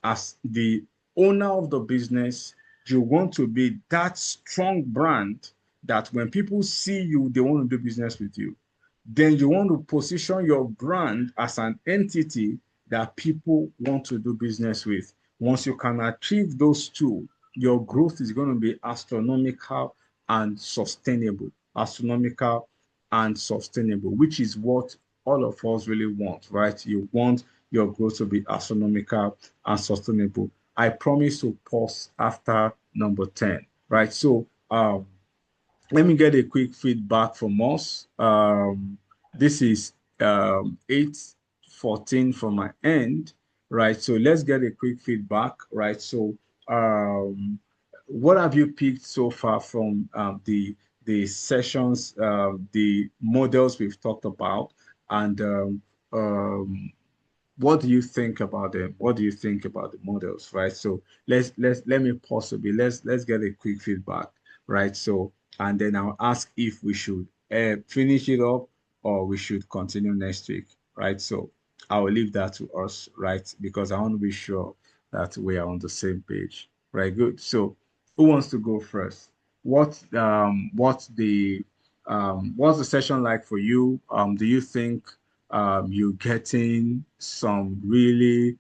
As the owner of the business, you want to be that strong brand that when people see you, they want to do business with you. Then you want to position your brand as an entity that people want to do business with. Once you can achieve those two, your growth is going to be astronomical and sustainable. Astronomical and sustainable, which is what all of us really want, right? You want your growth to be astronomical and sustainable. I promise to pause after number 10, right? So, let me get a quick feedback from us. This is 8:14 from my end, right? So let's get a quick feedback, right? So what have you picked so far from the sessions, the models we've talked about, and what do you think about them? What do you think about the models, right? So let me possibly let's get a quick feedback, right? So and then I'll ask if we should finish it up or we should continue next week, right? So I will leave that to us, right? Because I want to be sure that we are on the same page, right? Good. So who wants to go first? What's the session like for you? Do you think you're getting some really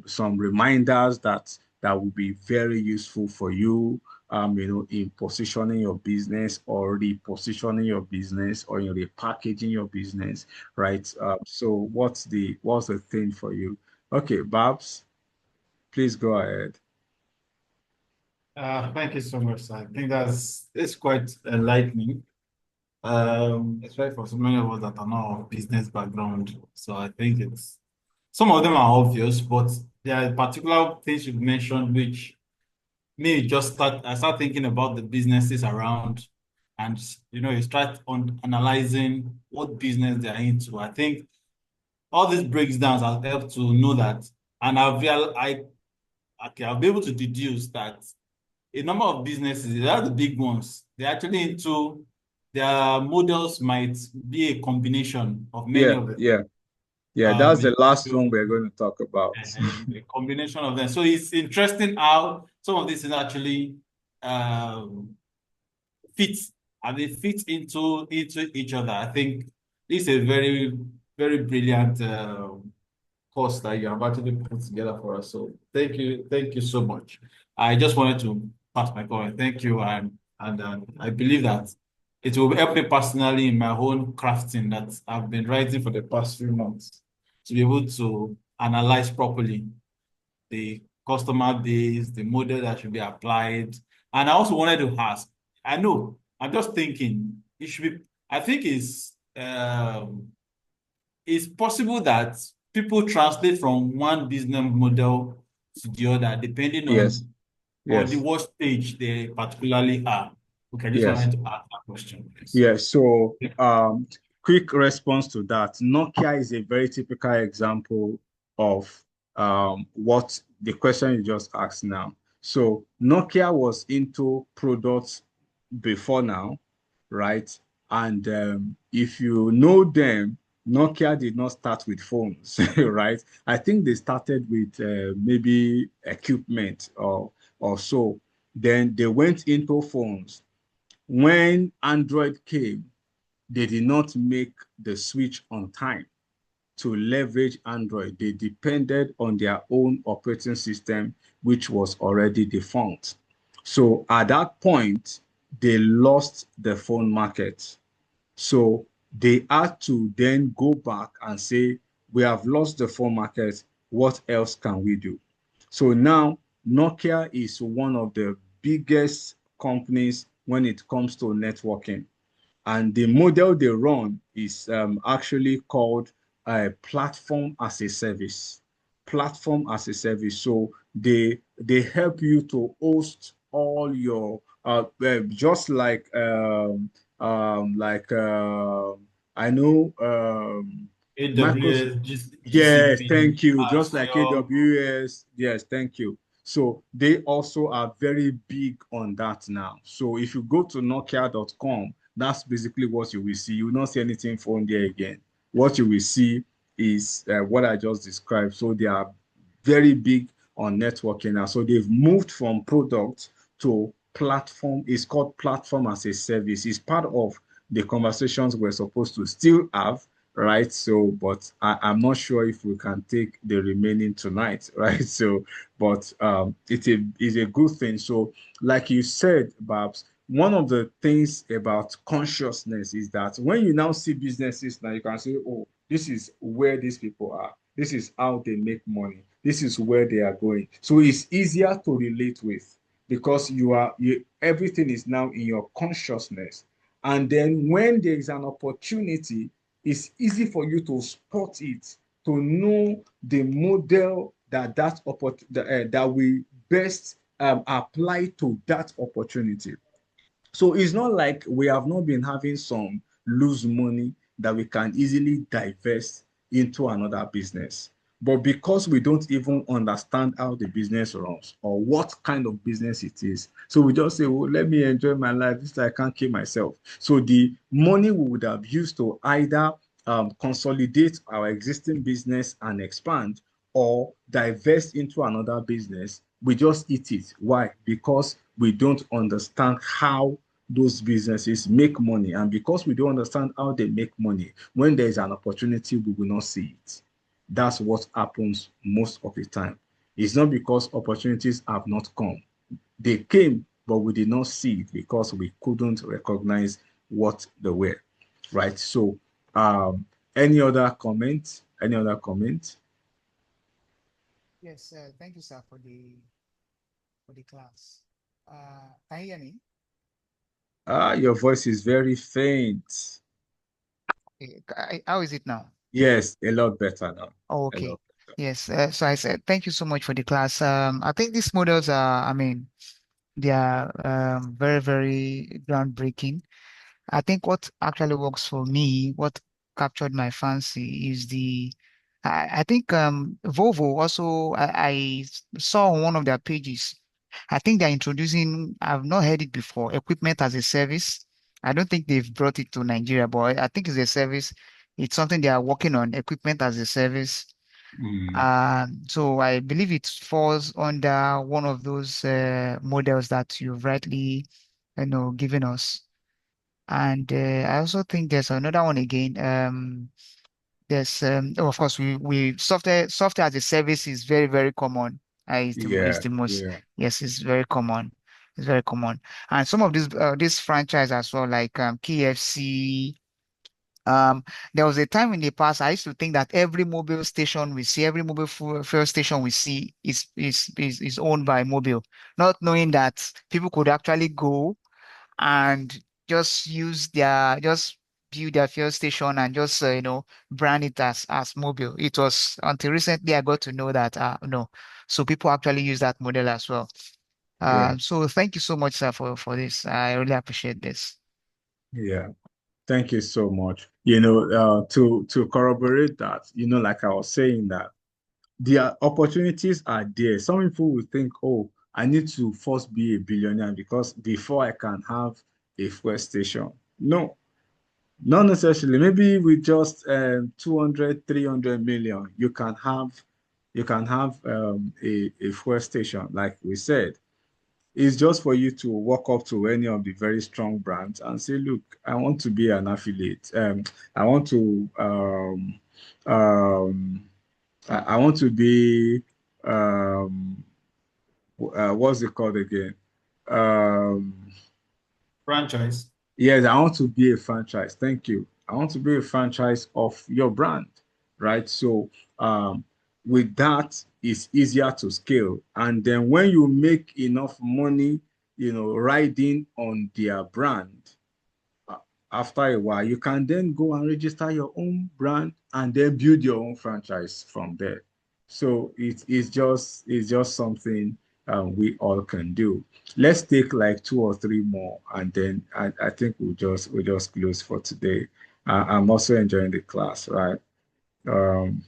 some reminders that will be very useful for you, in positioning your business or repositioning your business or in repackaging your business, right? So what's the thing for you? Okay, Babs, please go ahead. Thank you so much, sir. I think it's quite enlightening. Especially for so many of us that are not of business background. So I think it's some of them are obvious, but there are particular things you've mentioned which me just I start thinking about the businesses around, and you start on analyzing what business they're into. I think all these breakdowns have helped to know that, and I'll be able to deduce that a number of businesses, they are the big ones, they're actually into their models might be a combination of many Yeah, of them. yeah, yeah. That's the last one So, we're going to talk about. a combination of them. So it's interesting how some of this is actually um, fit and they fit into each other. I think this is a very, very brilliant course that you have actually put together for us. So thank you so much. I just wanted to pass my comment. Thank you, and I believe that it will help me personally in my own crafting that I've been writing for the past few months to be able to analyze properly the customer base, the model that should be applied. And I also wanted to ask, I know, I'm just thinking it should be, I think it's possible that people translate from one business model to the other, depending Yes, on the yes, what stage they particularly are. Okay, I just yes. wanted to ask that question, please. Yeah, so quick response to that. Nokia is a very typical example of what the question you just asked now. So Nokia was into products before now, right? And if you know them, Nokia did not start with phones, right? I think they started with maybe equipment or so. Then they went into phones. When Android came, they did not make the switch on time to leverage Android. They depended on their own operating system, which was already defunct. So at that point, they lost the phone market. So they had to then go back and say, we have lost the phone market. What else can we do? So now Nokia is one of the biggest companies when it comes to networking. And the model they run is actually called a platform as a service. Platform as a service. So they help you to host all your just like I know Microsoft. AWS, Yes, GCP, thank you. Just like Azure. AWS. Yes, thank you. So they also are very big on that now. So if you go to nokia.com, that's basically what you will see. You will not see anything from there again. What you will see is what I just described. So they are very big on networking now. So they've moved from product to platform. It's called platform as a service. It's part of the conversations we're supposed to still have, right? So, but I'm not sure if we can take the remaining tonight, right? So, but it's a good thing. So, like you said, Babs, one of the things about consciousness is that when you now see businesses now, you can say, oh, this is where these people are. This is how they make money. This is where they are going. So it's easier to relate with because everything is now in your consciousness. And then when there is an opportunity, it's easy for you to spot it, to know the model that we best apply to that opportunity. So it's not like we have not been having some lose money that we can easily divest into another business. But because we don't even understand how the business runs or what kind of business it is, so we just say, well, let me enjoy my life. This I can't kill myself. So the money we would have used to either consolidate our existing business and expand or divest into another business, we just eat it. Why? Because we don't understand how those businesses make money. And because we don't understand how they make money, when there is an opportunity, we will not see it. That's what happens most of the time. It's not because opportunities have not come. They came, but we did not see it because we couldn't recognize what they were. Right. So any other comment? Any other comment? Yes, thank you, sir, for the class. Can you hear me? Your voice is very faint. How is it now? Yes, a lot better now. Oh, A okay. lot better. Yes. So I said thank you so much for the class. I think these models are, I mean, they are very, very groundbreaking. I think what actually works for me, what captured my fancy is I think Volvo also, saw on one of their pages. I think they're introducing, I've not heard it before, equipment as a service. I don't think they've brought it to Nigeria, but I think it's a service. It's something they are working on, equipment as a service. Mm, So I believe it falls under one of those models that you've rightly, given us. And I also think there's another one again. There's of course we software as a service is very, very common. Is yeah, the most, yeah, yes, it's very common. It's very common. And some of these franchise as well, like KFC. Um, there was a time in the past I used to think that every mobile station we see, every mobile fuel station we see is owned by mobile, not knowing that people could actually go and just build their fuel station and just brand it as mobile. It was until recently I got to know that no, so people actually use that model as well. yeah, So thank you so much, sir, for this. I really appreciate this. yeah. Thank you so much. To corroborate that, like I was saying that the opportunities are there. Some people will think, oh, I need to first be a billionaire because before I can have a fuel station. No, not necessarily. Maybe with just 200, 300 million, you can have a fuel station, like we said. It's just for you to walk up to any of the very strong brands and say, look, I want to be an affiliate. I want to um, I want to be what's it called again? Um, Franchise. yes, I want to be a franchise. Thank you. I want to be a franchise of your brand, right? So with that, it's easier to scale. And then when you make enough money, riding on their brand, uh, after a while, you can then go and register your own brand and then build your own franchise from there. So it's just something we all can do. Let's take like two or three more, and then I think we'll just close for today. I'm also enjoying the class, right? Um,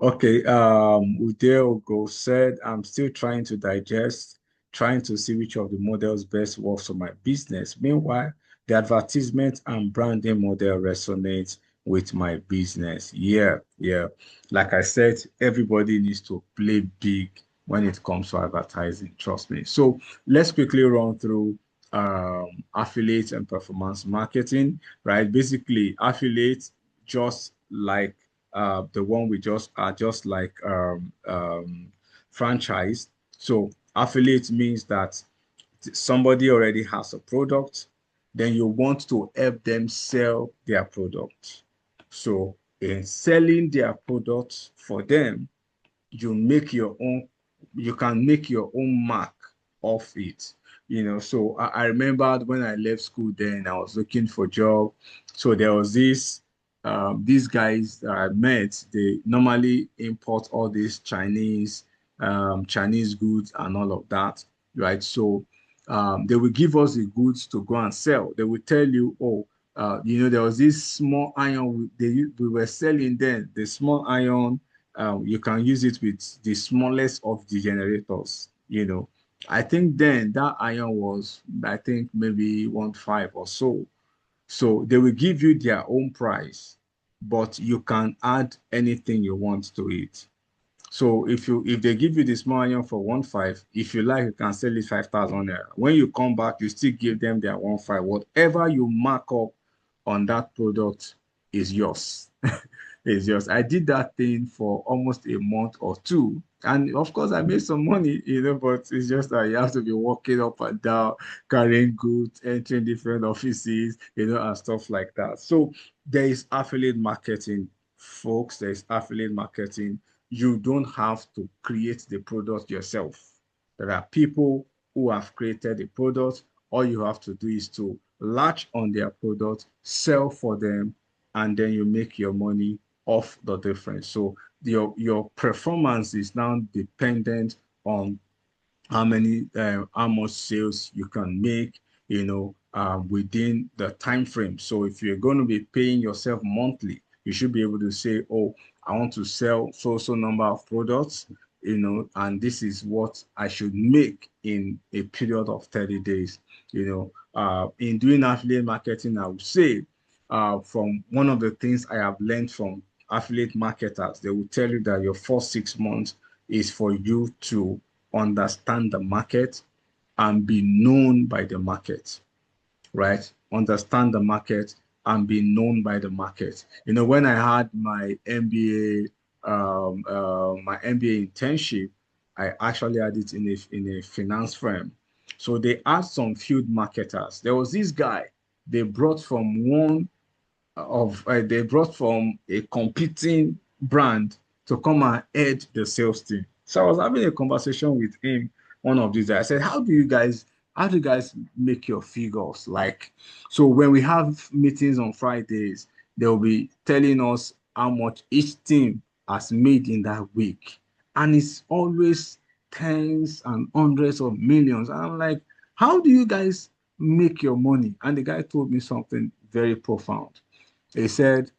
Okay, Udeo said, I'm still trying to digest, trying to see which of the models best works for my business. Meanwhile, the advertisement and branding model resonates with my business. Yeah, yeah. Like I said, everybody needs to play big when it comes to advertising, trust me. So let's quickly run through affiliate and performance marketing, right? Basically, affiliates just like the one we just are just like franchise. So affiliate means that somebody already has a product, then you want to help them sell their product. So in selling their products for them, you make your own, you can make your own mark of it. So I remember when I left school, then I was looking for job. So there was these guys that I met, they normally import all these Chinese goods and all of that. right? So they will give us the goods to go and sell. They will tell you, oh, there was this small iron we were selling then. The small iron, you can use it with the smallest of the generators. I think then that iron was, I think maybe 1.5 or so. So they will give you their own price, but you can add anything you want to it. So if they give you the small iron for 1.5, if you like, you can sell it 5,000 naira. When you come back, you still give them their 1.5. Whatever you mark up on that product is yours. Is yours. I did that thing for almost a month or two. And of course, I made some money, but it's just that you have to be walking up and down, carrying goods, entering different offices, and stuff like that. So there is affiliate marketing, folks. There is affiliate marketing. You don't have to create the product yourself. There are people who have created the product. All you have to do is to latch on their product, sell for them, and then you make your money off the difference. So your performance is now dependent on how much sales you can make, within the time frame. So if you're going to be paying yourself monthly, you should be able to say, oh, I want to sell so number of products, and this is what I should make in a period of 30 days. In doing affiliate marketing, I would say, from one of the things I have learned from affiliate marketers, they will tell you that your first 6 months is for you to understand the market and be known by the market, right? Understand the market and be known by the market. When I had my MBA internship, I actually had it in a finance firm. So they asked some field marketers. There was this guy they brought from they brought from a competing brand to come and head the sales team. So I was having a conversation with him one of these days. I said, how do you guys make your figures? Like, so when we have meetings on Fridays, they'll be telling us how much each team has made in that week. And it's always tens and hundreds of millions. And I'm like, how do you guys make your money? And the guy told me something very profound. He said,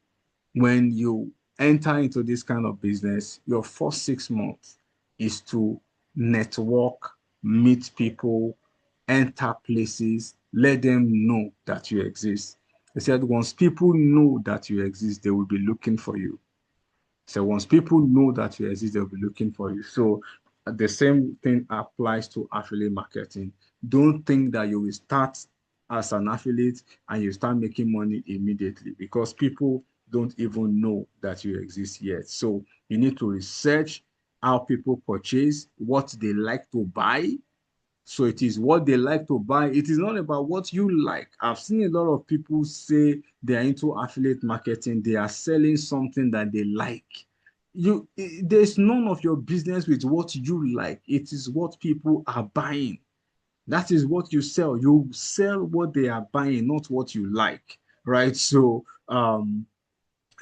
when you enter into this kind of business, your first 6 months is to network, meet people, enter places, let them know that you exist. He said, once people know that you exist, they will be looking for you. So once people know that you exist, they'll be looking for you. So the same thing applies to affiliate marketing. Don't think that you will start as an affiliate and you start making money immediately, because people don't even know that you exist yet. So you need to research how people purchase, what they like to buy. So it is what they like to buy. It is not about what you like. I've seen a lot of people say they are into affiliate marketing. They are selling something that they like. There's none of your business with what you like. It is what people are buying. That is what you sell. You sell what they are buying, not what you like, right? So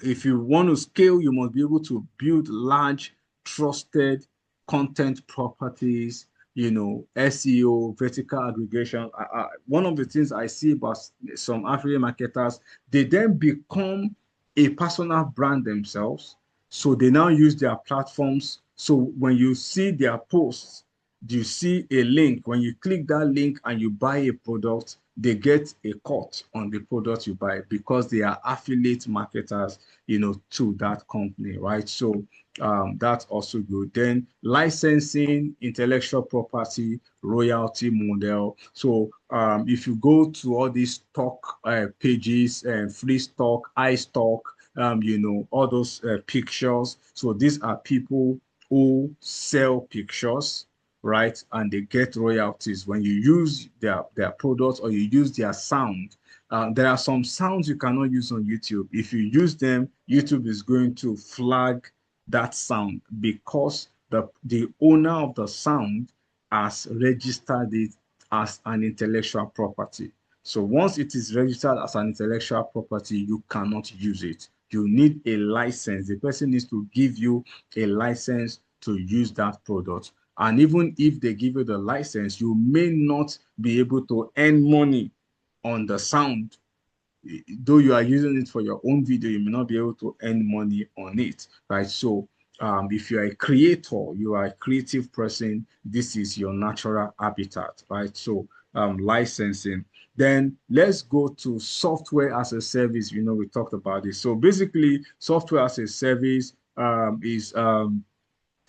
if you want to scale, you must be able to build large, trusted content properties, SEO, vertical aggregation. One of the things I see about some affiliate marketers, they then become a personal brand themselves. So they now use their platforms. So when you see their posts, you see a link. When you click that link and you buy a product, they get a cut on the product you buy because they are affiliate marketers, to that company, right? So that's also good. Then licensing, intellectual property, royalty model. So if you go to all these stock pages, free stock, iStock, all those pictures. So these are people who sell pictures, right? And they get royalties when you use their products or you use their sound. There are some sounds you cannot use on YouTube. If you use them, YouTube is going to flag that sound because the owner of the sound has registered it as an intellectual property. So once it is registered as an intellectual property, you cannot use it. You need a license. The person needs to give you a license to use that product. And even if they give you the license, you may not be able to earn money on the sound. Though you are using it for your own video, you may not be able to earn money on it, right? So if you are a creator, you are a creative person, this is your natural habitat, right? So licensing. Then let's go to software as a service. We talked about this. So basically, software as a service is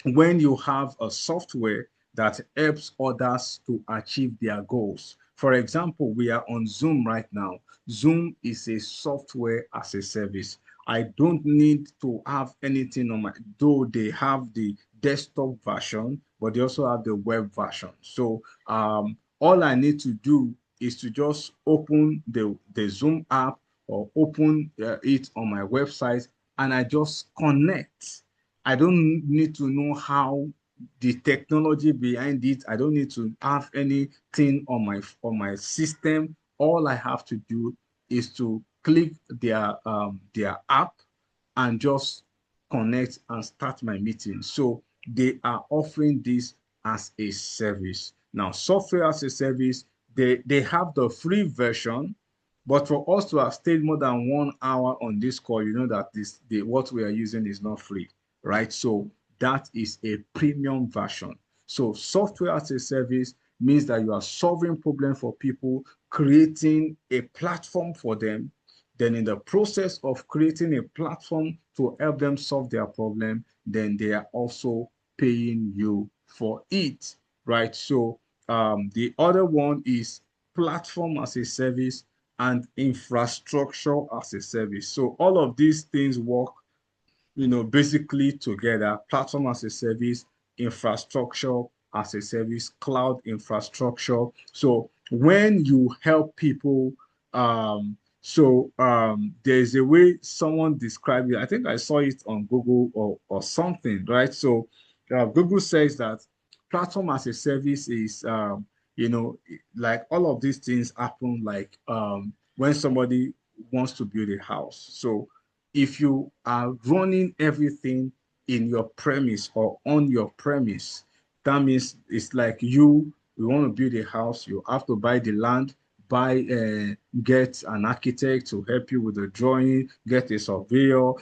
when you have a software that helps others to achieve their goals. For example, we are on Zoom right now. Zoom is a software as a service. I don't need to have anything on though they have the desktop version, but they also have the web version. So all I need to do is to just open the Zoom app or open it on my website, and I just connect. I don't need to know how the technology behind it. I don't need to have anything on my system. All I have to do is to click their app and just connect and start my meeting. So they are offering this as a service. Now, software as a service, they have the free version, but for us to have stayed more than 1 hour on this call, you know that what we are using is not free, right? So that is a premium version. So software as a service means that you are solving problems for people, creating a platform for them. Then in the process of creating a platform to help them solve their problem, then they are also paying you for it, right? So the other one is platform as a service and infrastructure as a service. So all of these things work basically together: platform as a service, infrastructure as a service, cloud infrastructure. So when you help people, there's a way someone described it. I think I saw it on Google or something, right? So Google says that platform as a service is, like all of these things happen like when somebody wants to build a house. So if you are running everything in your premise or on your premise, that means it's like you want to build a house, you have to buy the land, get an architect to help you with the drawing, get a surveyor,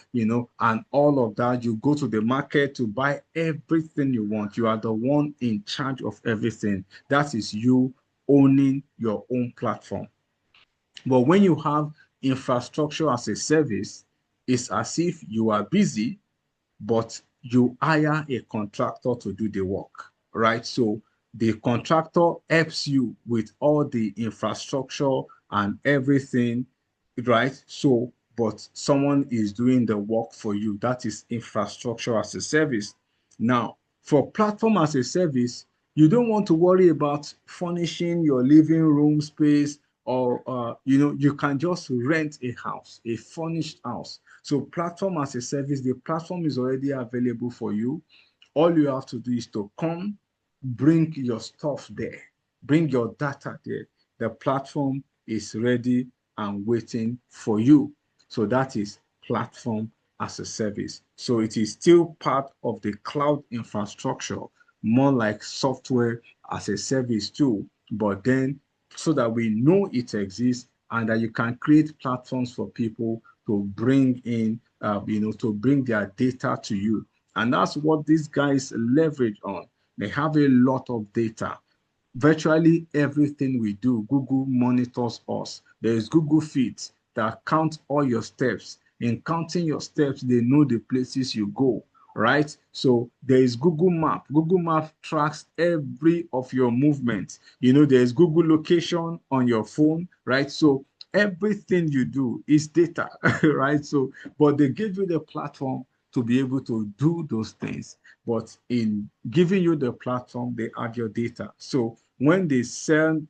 and all of that. You go to the market to buy everything you want. You are the one in charge of everything. That is you owning your own platform. But when you have infrastructure as a service, it's as if you are busy, but you hire a contractor to do the work, right? So the contractor helps you with all the infrastructure and everything, right? So, but someone is doing the work for you. That is infrastructure as a service. Now, for platform as a service, you don't want to worry about furnishing your living room space, or you can just rent a house, a furnished house. So platform as a service, the platform is already available for you. All you have to do is to come, bring your stuff there, bring your data there. The platform is ready and waiting for you. So that is platform as a service. So it is still part of the cloud infrastructure, more like software as a service too, but then so that we know it exists and that you can create platforms for people to bring in, to bring their data to you. And that's what these guys leverage on. They have a lot of data. Virtually everything we do, Google monitors us. There is Google Feeds that count all your steps. In counting your steps, they know the places you go, right? So there is Google Map. Google Map tracks every of your movement. There's Google Location on your phone, right? So everything you do is data, right? So, but they give you the platform to be able to do those things. But in giving you the platform, they have your data. So when they send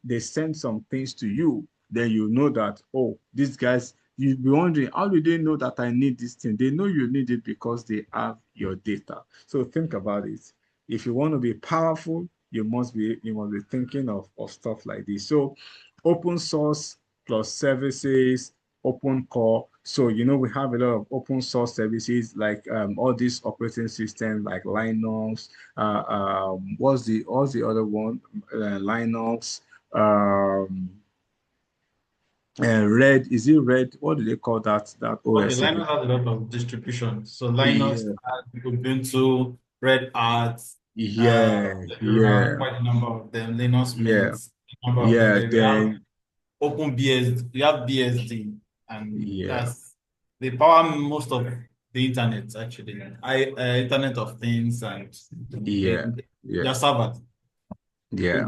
some things to you, then you know that, oh, these guys, you'll be wondering, how do they know that I need this thing? They know you need it because they have your data. So think about it. If you want to be powerful, you must be thinking of stuff like this. So open source plus services open core. So, we have a lot of open source services like all these operating systems like Linux. What's the other one? Linux. Um, Red, is it Red? What do they call that Okay, OS Linux again? has a lot of distribution. So Linux Yeah, has Ubuntu, Red Hat, yeah, there are yeah, quite a number of them. Linux yeah, Mint, a number of them. yeah. Then we have Then OpenBSD, we have BSD, and yeah, they power most of the internet actually. Internet of Things, and they, yeah, yeah, their servers. yeah.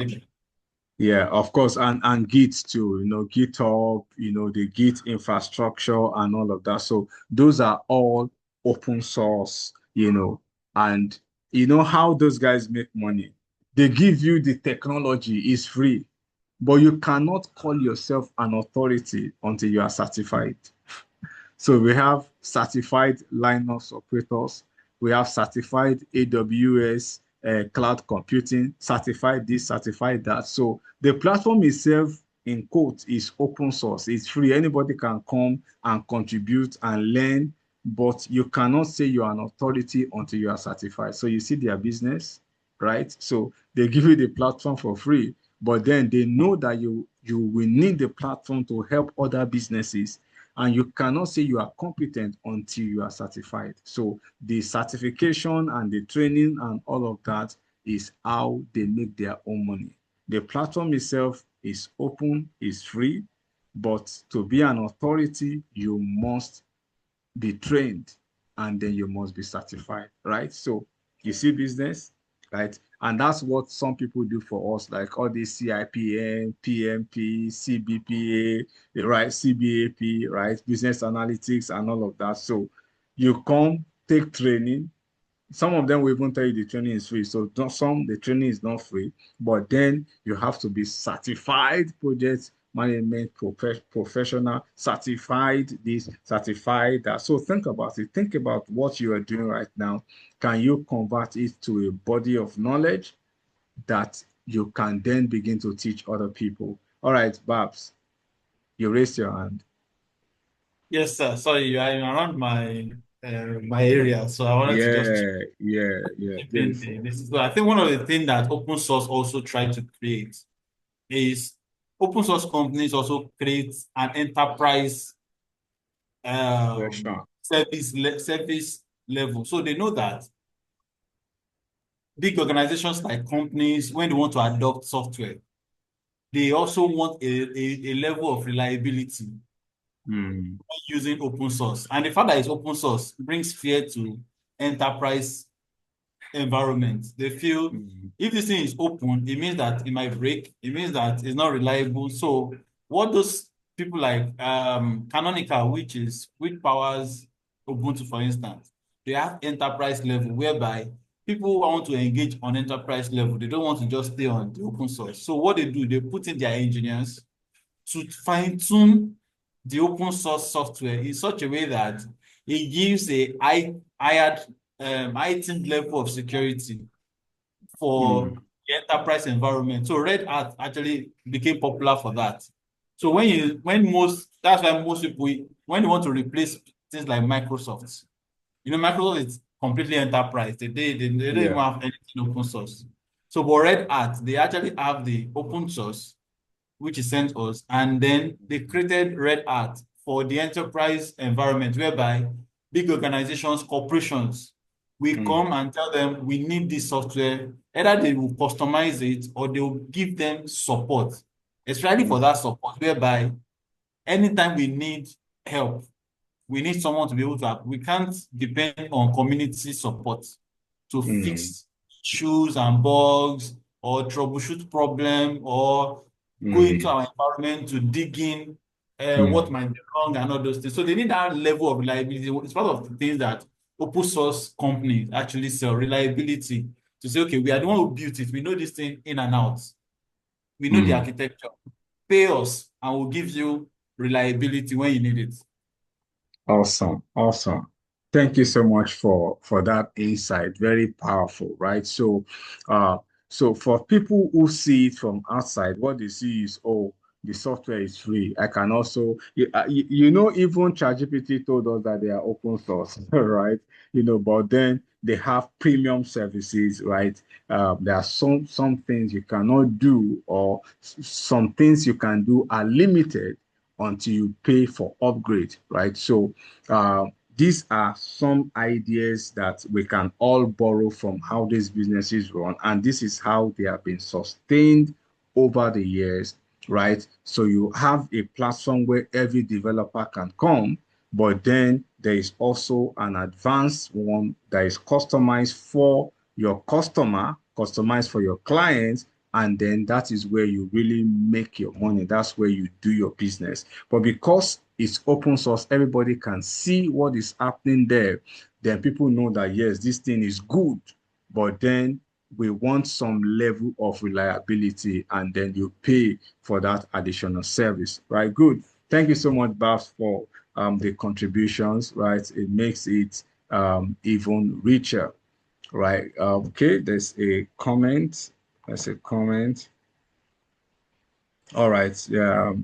Yeah, of course, and Git too, GitHub, the Git infrastructure and all of that. So those are all open source, and how those guys make money. They give you the technology, it's free, but you cannot call yourself an authority until you are certified. So we have certified Linux operators. We have certified AWS cloud computing, certified this, certified that. So the platform itself, in quotes, is open source. It's free. Anybody can come and contribute and learn, but you cannot say you're an authority until you are certified. So you see their business, right? So they give you the platform for free, but then they know that you will need the platform to help other businesses, and you cannot say you are competent until you are certified. So the certification and the training and all of that is how they make their own money. The platform itself is open, is free, but to be an authority, you must be trained and then you must be certified, right? So you see business, right? And that's what some people do for us, like all these CIPM, PMP, CBPA, right? CBAP, right? Business analytics and all of that. So you come, take training. Some of them will even tell you the training is free. So the training is not free, but then you have to be certified project management professional, certified this, certified that. So think about it. Think about what you are doing right now. Can you convert it to a body of knowledge that you can then begin to teach other people? All right, Babs, you raised your hand. Yes, sir. Sorry, I'm around my area, so I wanted to just Yeah, yeah, yeah. chip in Beautiful. this. So I think one of the things that open source also try to create is open source companies also create an enterprise Version. service level. So they know that big organizations like companies, when they want to adopt software, they also want a level of reliability Mm, using open source. And the fact that it's open source brings fear to enterprise environment. They feel mm, if this thing is open, it means that it might break. It means that it's not reliable. So what those people like Canonical, which powers Ubuntu, for instance, they have enterprise level whereby people who want to engage on enterprise level, they don't want to just stay on the open source. So what they do, they put in their engineers to fine-tune the open source software in such a way that it gives a heightened level of security for mm. the enterprise environment. So Red Hat actually became popular for that. So that's why most people, when they want to replace things like Microsoft, Microsoft is completely enterprise. They don't even Yeah. have anything open source. So for Red Hat, they actually have the open source which is sent us, and then they created Red Hat for the enterprise environment, whereby big organizations, corporations, we Mm, come and tell them we need this software. Either they will customize it or they will give them support, especially for mm, that support, whereby anytime we need help, we need someone to be able to help. We can't depend on community support to mm, fix issues and bugs or troubleshoot problem or go into mm, our environment to dig in what mm, might be wrong and all those things. So they need that level of reliability. It's part of the things that open source companies actually sell, reliability, to say, okay, we are the one who built it. We know this thing in and out. We know the mm. architecture. Pay us and we'll give you reliability when you need it. Awesome, awesome. Thank you so much for that insight. Very powerful, right? So for people who see it from outside, what they see is, oh, the software is free. I can also, you know, even ChatGPT told us that they are open source, right? You know, but then they have premium services, right? There are some things you cannot do, or some things you can do are limited until you pay for upgrade, right? So these are some ideas that we can all borrow from how these businesses run, and this is how they have been sustained over the years, right? So you have a platform where every developer can come, but then there is also an advanced one that is customized for your customer, customized for your clients, and then that is where you really make your money. That's where you do your business. But because it's open source, everybody can see what is happening there. Then people know that, yes, this thing is good, but then we want some level of reliability, and then you pay for that additional service, right? Good. Thank you so much, Babs, for the contributions, right? It makes it even richer, right? Okay, there's a comment. There's a comment. All right. Yeah.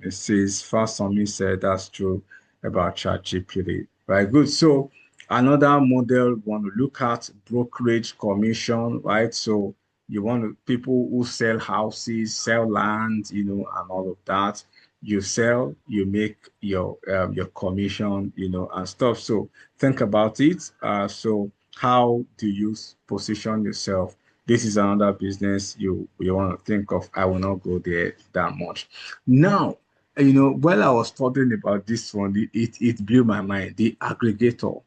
It says Fast on me said that's true about ChatGPT. Right. Good. So another model we want to look at brokerage commission. Right. So you want to, people who sell houses, sell land, you know, and all of that. You sell, you make your commission, you know, and stuff. So think about it. So how do you position yourself? This is another business you want to think of. I will not go there that much. Now, you know, while I was studying about this one, it blew my mind. The aggregator,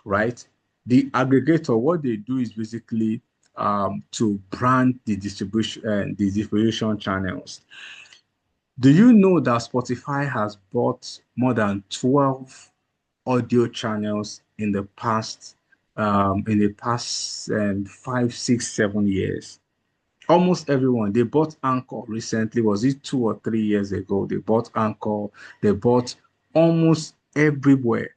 right? The aggregator, what they do is basically to brand the distribution channels. Do you know that Spotify has bought more than 12 audio channels in the past 5, 6, 7 years? Almost everyone. They bought Anchor recently. Was it 2 or 3 years ago? They bought Anchor. They bought almost everywhere.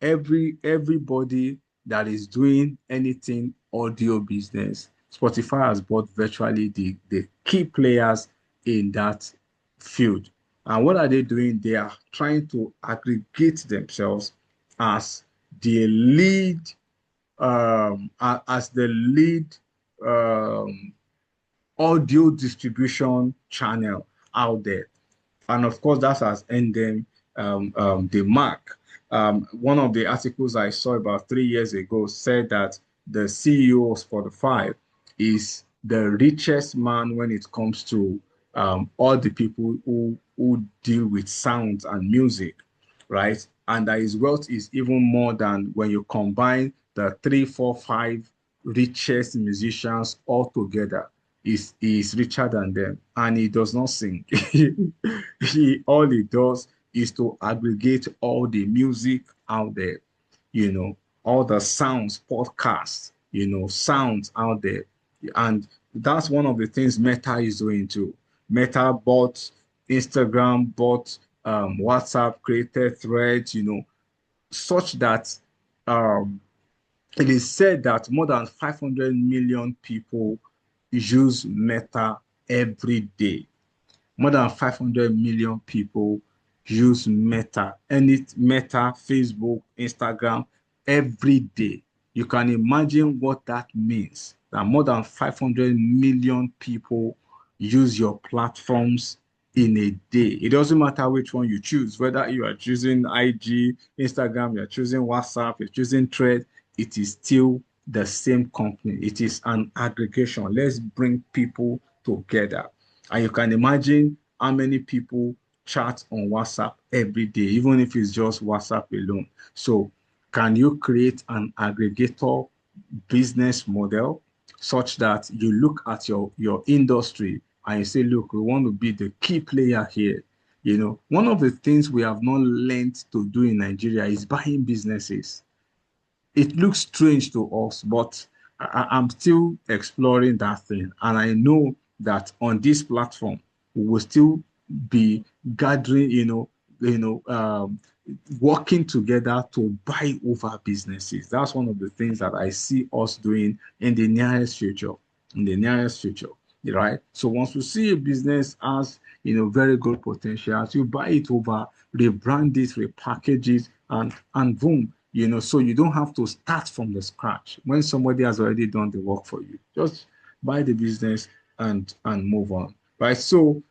Everybody that is doing anything audio business, Spotify has bought virtually the key players in that field. And what are they doing? They are trying to aggregate themselves as the lead, as the lead um, audio distribution channel out there. And of course, that has earned them the mark. One of the articles I saw about 3 years ago said that the CEO of Spotify is the richest man when it comes to all the people who deal with sounds and music, right? And that his wealth is even more than when you combine the three, four, five richest musicians all together. Is richer than them, and he does not sing. He all he does is to aggregate all the music out there, you know, all the sounds, podcasts, you know, sounds out there. And that's one of the things Meta is doing too. Meta bought Instagram, bought WhatsApp, created threads, you know, such that um, it is said that more than 500 million people use Meta every day. More than 500 million people use Meta, and it's Meta, Facebook, Instagram every day. You can imagine what that means. That more than 500 million people use your platforms in a day. It doesn't matter which one you choose, whether you are choosing IG, Instagram, you're choosing WhatsApp, you're choosing Thread, it is still the same company. It is an aggregation. Let's bring people together. And you can imagine how many people chat on WhatsApp every day, even if it's just WhatsApp alone. So, can you create an aggregator business model such that you look at your industry and you say, look, we want to be the key player here. You know, one of the things we have not learned to do in Nigeria is buying businesses. It looks strange to us, but I'm still exploring that thing. And I know that on this platform, we will still be gathering, working together to buy over businesses. That's one of the things that I see us doing in the nearest future. In the nearest future. right? So once you see a business has, very good potential, you buy it over, rebrand it, repackage it, and boom, so you don't have to start from the scratch when somebody has already done the work for you. Just buy the business and move on, right? So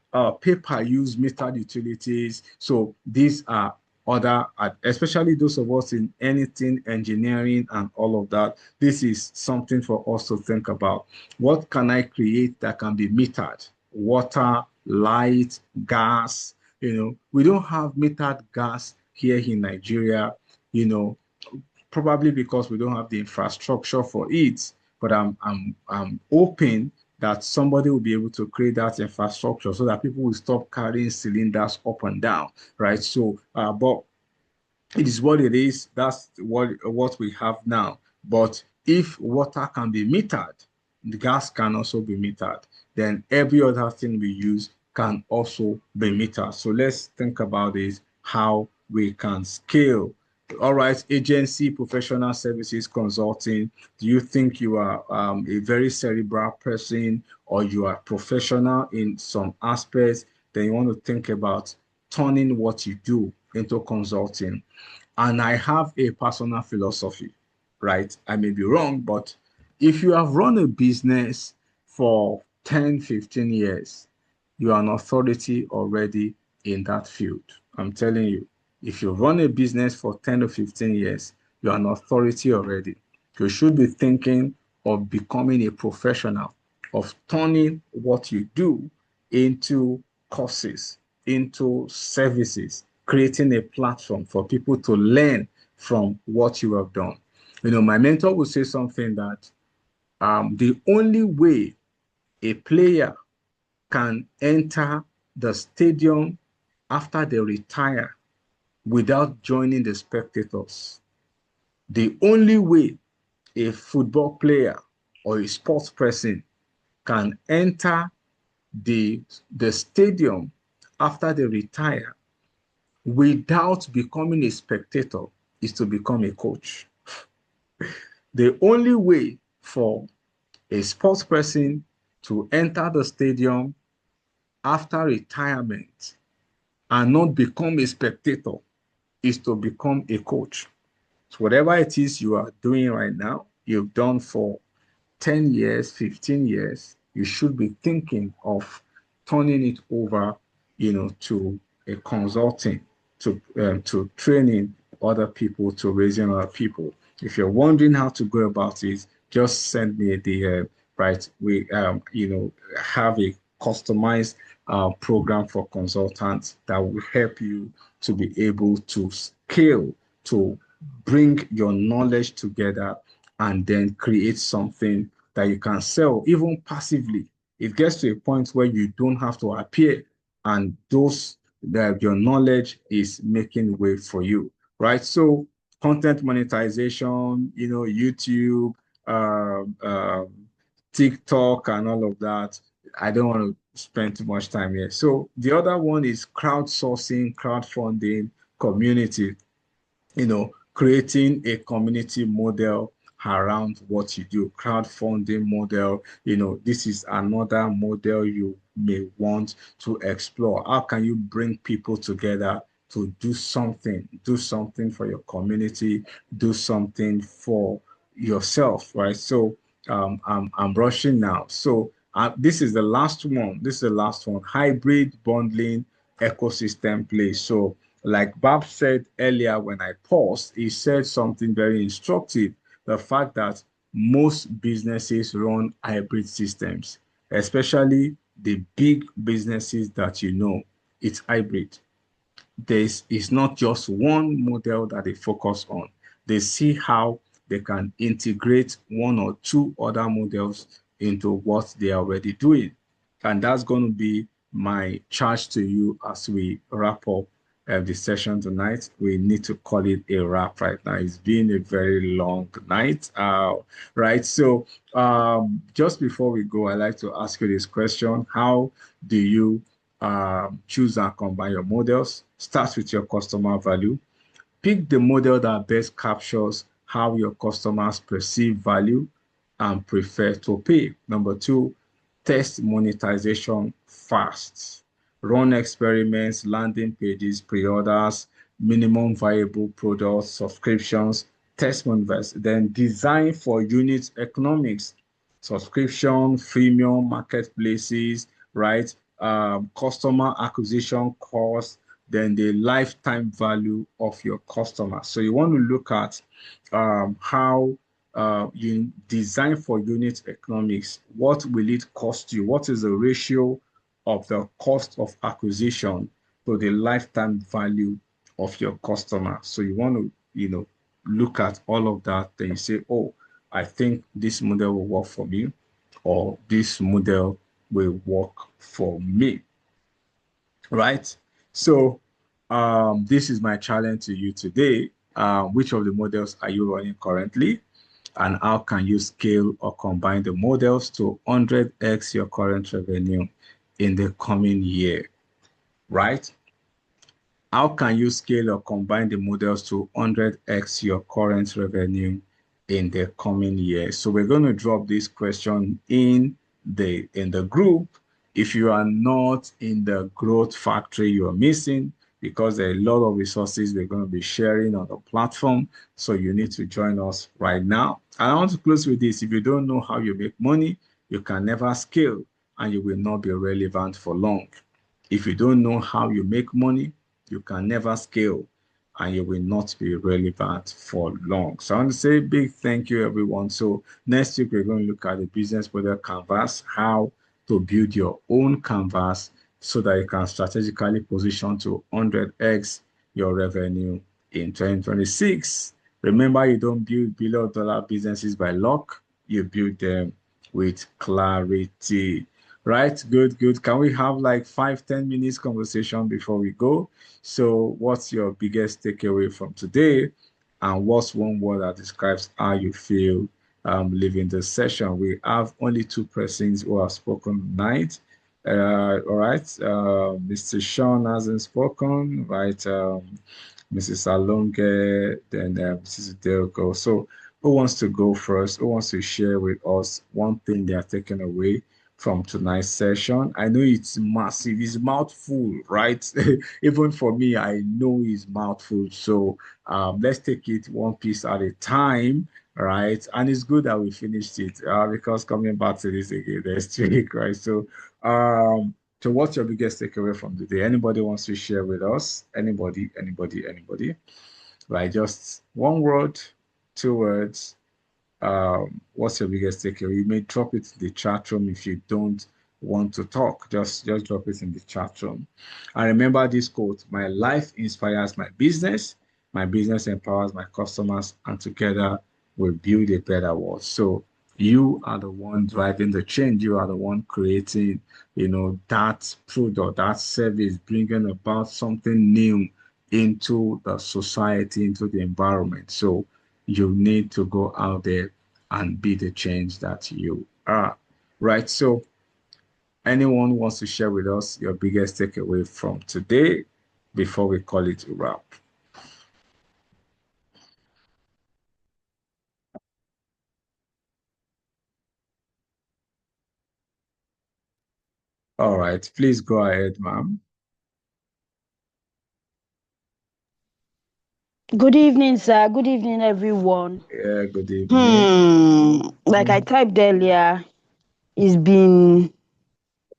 pay-per-use metered utilities. So these are other, especially those of us in anything engineering and all of that. This is something for us to think about. What can I create that can be metered? Water, light, gas. We don't have metered gas here in Nigeria, you know, probably because we don't have the infrastructure for it. But I'm hoping that somebody will be able to create that infrastructure so that people will stop carrying cylinders up and down, right? So, but it is what it is. That's what we have now. But if water can be metered, the gas can also be metered, then every other thing we use can also be metered. So let's think about this, how we can scale. All right, agency, professional services, consulting. Do you think you are a very cerebral person or you are professional in some aspects? Then you want to think about turning what you do into consulting. And I have a personal philosophy, right? I may be wrong, but if you have run a business for 10, 15 years, you are an authority already in that field. I'm telling you, if you run a business for 10 to 15 years, you're an authority already. You should be thinking of becoming a professional, of turning what you do into courses, into services, creating a platform for people to learn from what you have done. My mentor would say something that the only way a player can enter the stadium after they retire without joining the spectators, the only way a football player or a sports person can enter the stadium after they retire without becoming a spectator is to become a coach. The only way for a sports person to enter the stadium after retirement and not become a spectator is to become a coach. So whatever it is you are doing right now, you've done for 10 years, 15 years, you should be thinking of turning it over, to a consulting, to training other people, to raising other people. If you're wondering how to go about it, just send me a DM, right? We, have a customized program for consultants that will help you to be able to scale, to bring your knowledge together and then create something that you can sell even passively. It gets to a point where you don't have to appear and those that your knowledge is making way for you, right? So content monetization, YouTube, um, um, TikTok and all of that. I don't want to spend too much time here. So the other one is crowdsourcing, crowdfunding, community, creating a community model around what you do, crowdfunding model. This is another model you may want to explore. How can you bring people together to do something for your community, do something for yourself, right? So I'm rushing now. So this is the last one. This is the last one. Hybrid bundling ecosystem play. So like Bob said earlier when I paused, he said something very instructive. The fact that most businesses run hybrid systems, especially the big businesses that it's hybrid. This is not just one model that they focus on. They see how they can integrate one or two other models into what they are already doing. And that's going to be my charge to you as we wrap up the session tonight. We need to call it a wrap right now. It's been a very long night, right? So just before we go, I'd like to ask you this question. How do you choose and combine your models? Start with your customer value. Pick the model that best captures how your customers perceive value and prefer to pay. Number two, test monetization fast, run experiments, landing pages, pre-orders, minimum viable products, subscriptions, test monetization, then design for unit economics, subscription, freemium, marketplaces, right? Customer acquisition cost, then the lifetime value of your customer. So you want to look at how you design for unit economics. What will it cost you? What is the ratio of the cost of acquisition to the lifetime value of your customer? So you want to, look at all of that. Then you say, oh, I think this model will work for me, or this model will work for me, right? So this is my challenge to you today. Which of the models are you running currently? And how can you scale or combine the models to 100x your current revenue in the coming year, right? How can you scale or combine the models to 100x your current revenue in the coming year? So we're going to drop this question in the group. If you are not in the growth factory, you are missing, because there are a lot of resources we're going to be sharing on the platform. So you need to join us right now. And I want to close with this. If you don't know how you make money, you can never scale, and you will not be relevant for long. If you don't know how you make money, you can never scale, and you will not be relevant for long. So I want to say a big thank you, everyone. So next week, we're going to look at the business model canvas, how to build your own canvas so that you can strategically position to 100x your revenue in 2026. Remember, you don't build billion-dollar businesses by luck. You build them with clarity. Right? Good, good. Can we have like 5-10 minutes conversation before we go? So what's your biggest takeaway from today? And what's one word that describes how you feel leaving the session? We have only 2 persons who have spoken tonight. All right. Mr. Sean hasn't spoken, right? Mrs. Alonge, then Mrs. Delgo. So who wants to go first? Who wants to share with us one thing they are taking away from tonight's session? I know it's massive, it's mouthful, right? Even for me, I know it's mouthful. So let's take it one piece at a time, right? And it's good that we finished it because coming back to this again next week, right? So what's your biggest takeaway from today? Anybody wants to share with us? Anybody? Right, just one word, 2 words. What's your biggest takeaway? You may drop it in the chat room if you don't want to talk. Just drop it in the chat room. And remember this quote: my life inspires my business empowers my customers, and together we build a better world. So you are the one driving the change. You are the one creating, that product, that service, bringing about something new into the society, into the environment. So you need to go out there and be the change that you are, right? So anyone wants to share with us your biggest takeaway from today before we call it a wrap? All right, please go ahead, ma'am. Good evening, sir. Good evening, everyone. Yeah, good evening. Like I typed earlier, it's been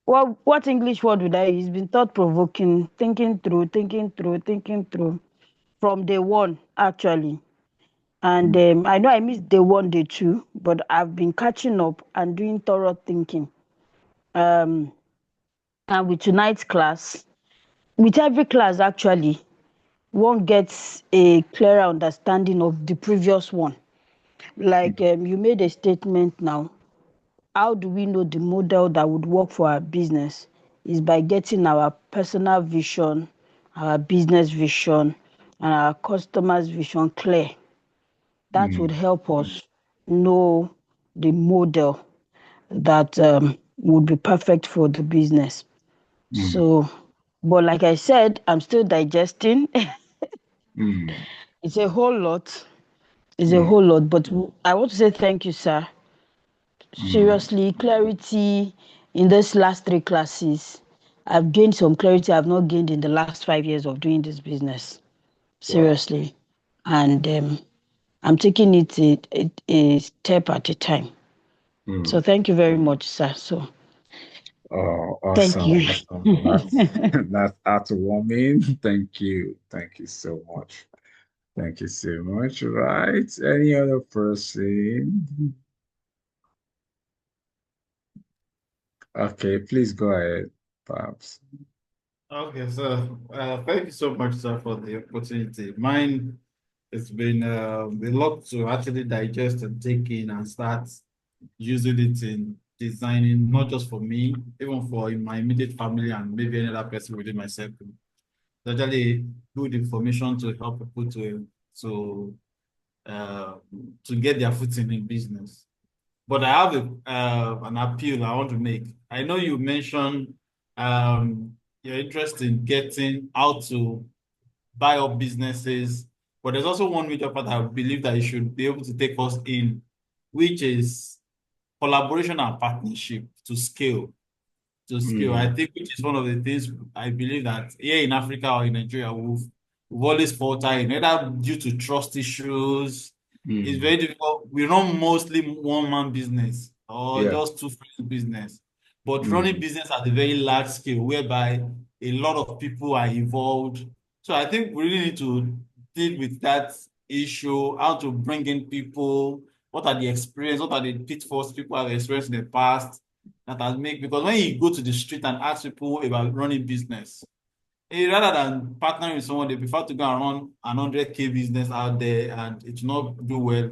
what English word would I use? It's been thought provoking, thinking through from day one actually. And I know I missed day one, day two, but I've been catching up and doing thorough thinking. And with tonight's class, with every class actually, one gets a clearer understanding of the previous one. Like you made a statement now. How do we know the model that would work for our business? Is by getting our personal vision, our business vision, and our customers' vision clear. That would help us know the model that would be perfect for the business. So, but like I said, I'm still digesting. It's a whole lot. It's a whole lot. But I want to say thank you, sir. Seriously, clarity, in this last 3 classes, I've gained some clarity I've not gained in the last 5 years of doing this business. Wow. Seriously. And I'm taking it a step at a time. So Mm. thank you very much, sir. So Oh, thank awesome, you. awesome. That's heartwarming. Thank you. Thank you so much. Thank you so much. Right. Any other person? Okay, please go ahead, perhaps. Okay, so thank you so much, sir, for the opportunity. Mine, it's been a lot to actually digest and take in and start using it in designing, not just for me, even for my immediate family and maybe any other person within my circle. It's actually good information to help people to uh, to get their footing in business. But I have an appeal I want to make. I know you mentioned your interest in getting how to buy up businesses, but there's also one major part I believe that you should be able to take us in, which is collaboration and partnership to scale. To scale, I Mm, think, which is one of the things I believe that here in Africa or in Nigeria, we've always faltered in, either due to trust issues. It's mm, very difficult. We run mostly one man business or yeah. just two friends business, but running Mm, business at a very large scale whereby a lot of people are involved. So I think we really need to deal with that issue, how to bring in people, what are the experience, what are the pitfalls people have experienced in the past that has made, because when you go to the street and ask people about running business, rather than partnering with someone, they prefer to go and run an 100K business out there and it will not do well,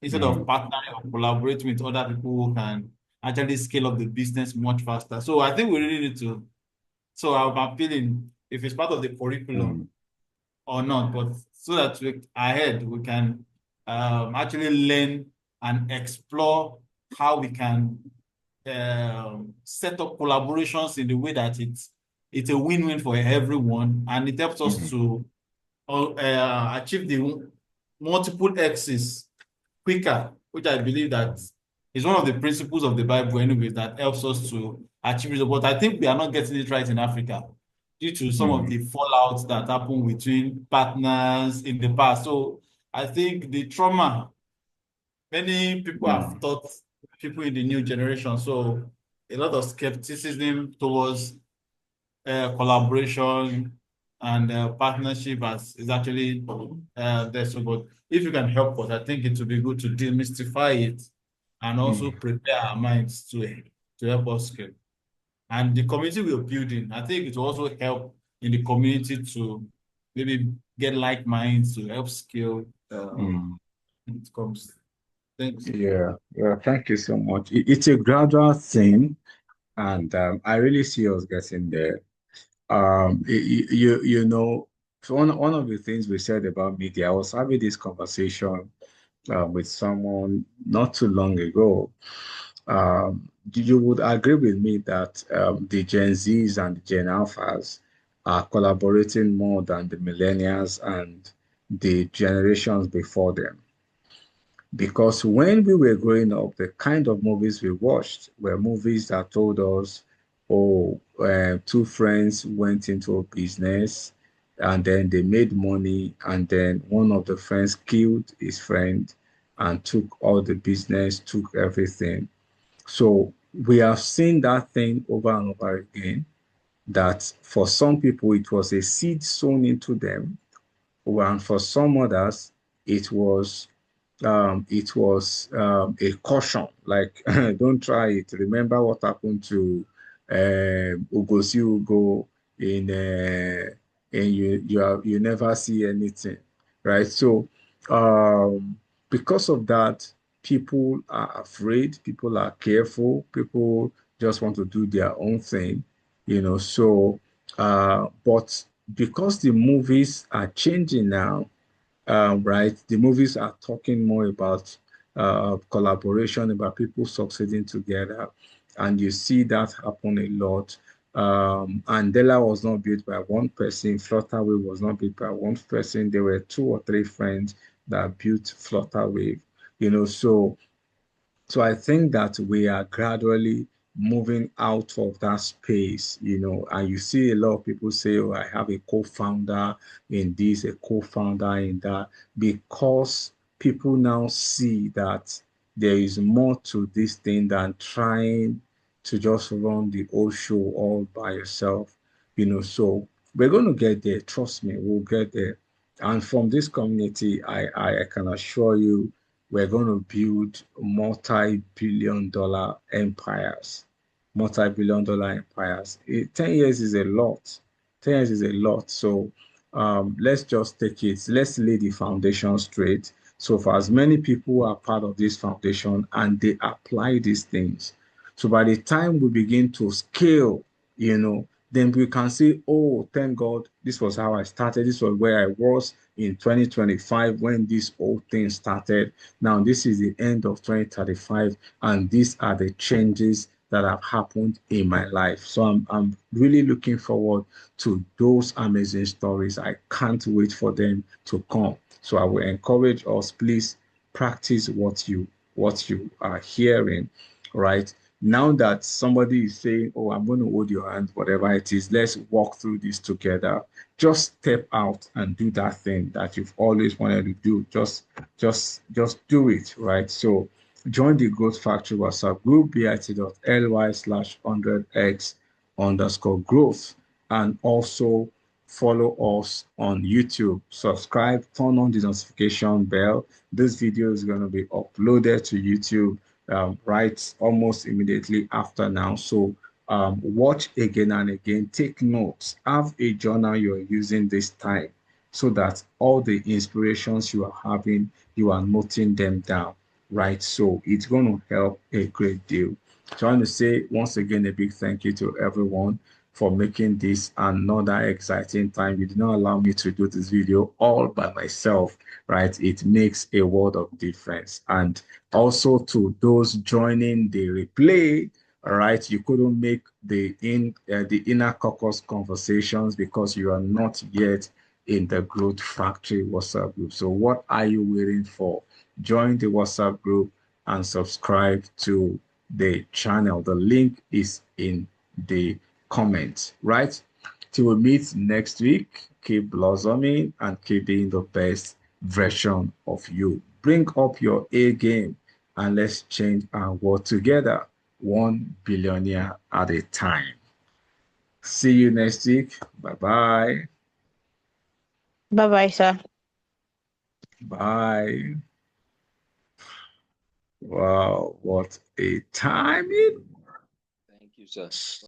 instead of mm, partnering or collaborating with other people who can actually scale up the business much faster. So I think we really need to. So I'm appealing if it's part of the curriculum mm, or not, but so that ahead we can actually learn and explore how we can set up collaborations in the way that it's a win-win for everyone, and it helps us mm, to achieve the multiple X's quicker, which I believe that is one of the principles of the Bible, anyways, that helps us to achieve it. But I think we are not getting it right in Africa due to some of mm, the fallouts that happen between partners in the past. So I think the trauma, many people have mm, taught people in the new generation. So a lot of skepticism towards collaboration and partnership is actually there. So, but if you can help us, I think it would be good to demystify it and also mm, prepare our minds to help us scale. And the community we're building, I think it will also help in the community to maybe get like minds to help scale mm. when it comes. Thanks. Yeah, yeah, thank you so much. It's a gradual thing, and I really see us getting there. You know, so one of the things we said about media, I was having this conversation with someone not too long ago. You would agree with me that the Gen Zs and the Gen Alphas are collaborating more than the millennials and the generations before them. Because when we were growing up, the kind of movies we watched were movies that told us, oh, two friends went into a business and then they made money, and then one of the friends killed his friend and took all the business, took everything. So we have seen that thing over and over again, that for some people it was a seed sown into them, and for some others it was a caution, like don't try it. Remember what happened to Ugosi Ugo in and you never see anything, right? So because of that, people are afraid, people are careful, people just want to do their own thing, so but because the movies are changing now, right? The movies are talking more about collaboration, about people succeeding together, and you see that happen a lot. Andela was not built by one person. Flutterwave was not built by one person. There were two or three friends that built Flutterwave. So I think that we are gradually moving out of that space, and you see a lot of people say, oh, I have a co-founder in this, a co-founder in that, because people now see that there is more to this thing than trying to just run the whole show all by yourself, so we're going to get there. Trust me, we'll get there. And from this community, I can assure you, we're going to build multi-billion dollar empires. Multi-billion dollar empires. 10 years is a lot. 10 years is a lot. So let's just take it. Let's lay the foundation straight. So for as many people who are part of this foundation and they apply these things, so by the time we begin to scale, then we can say, oh, thank God, this was how I started. This was where I was in 2025 when this whole thing started. Now, this is the end of 2035, and these are the changes that have happened in my life. So I'm really looking forward to those amazing stories. I can't wait for them to come. So I will encourage us, please practice what you are hearing, right? Now that somebody is saying, oh, I'm going to hold your hand, whatever it is, let's walk through this together. Just step out and do that thing that you've always wanted to do. Just do it, right? So join the Growth Factory WhatsApp group, bit.ly/100x_growth. And also follow us on YouTube. Subscribe, turn on the notification bell. This video is going to be uploaded to YouTube right almost immediately after now. So watch again and again, take notes, have a journal you're using this time so that all the inspirations you are having, you are noting them down, right? So it's going to help a great deal. So I want to say once again a big thank you to everyone for making this another exciting time. You did not allow me to do this video all by myself, right? It makes a world of difference. And also to those joining the replay, all right, you couldn't make the inner caucus conversations because you are not yet in the Growth Factory WhatsApp group. So what are you waiting for? Join the WhatsApp group and subscribe to the channel. The link is in the comments, right? Till we meet next week, keep blossoming and keep being the best version of you. Bring up your A game and let's change our world together, 1 billionaire at a time. See you next week. Bye-bye. Bye-bye, sir. Bye. Wow, what a timing. Thank you, sir.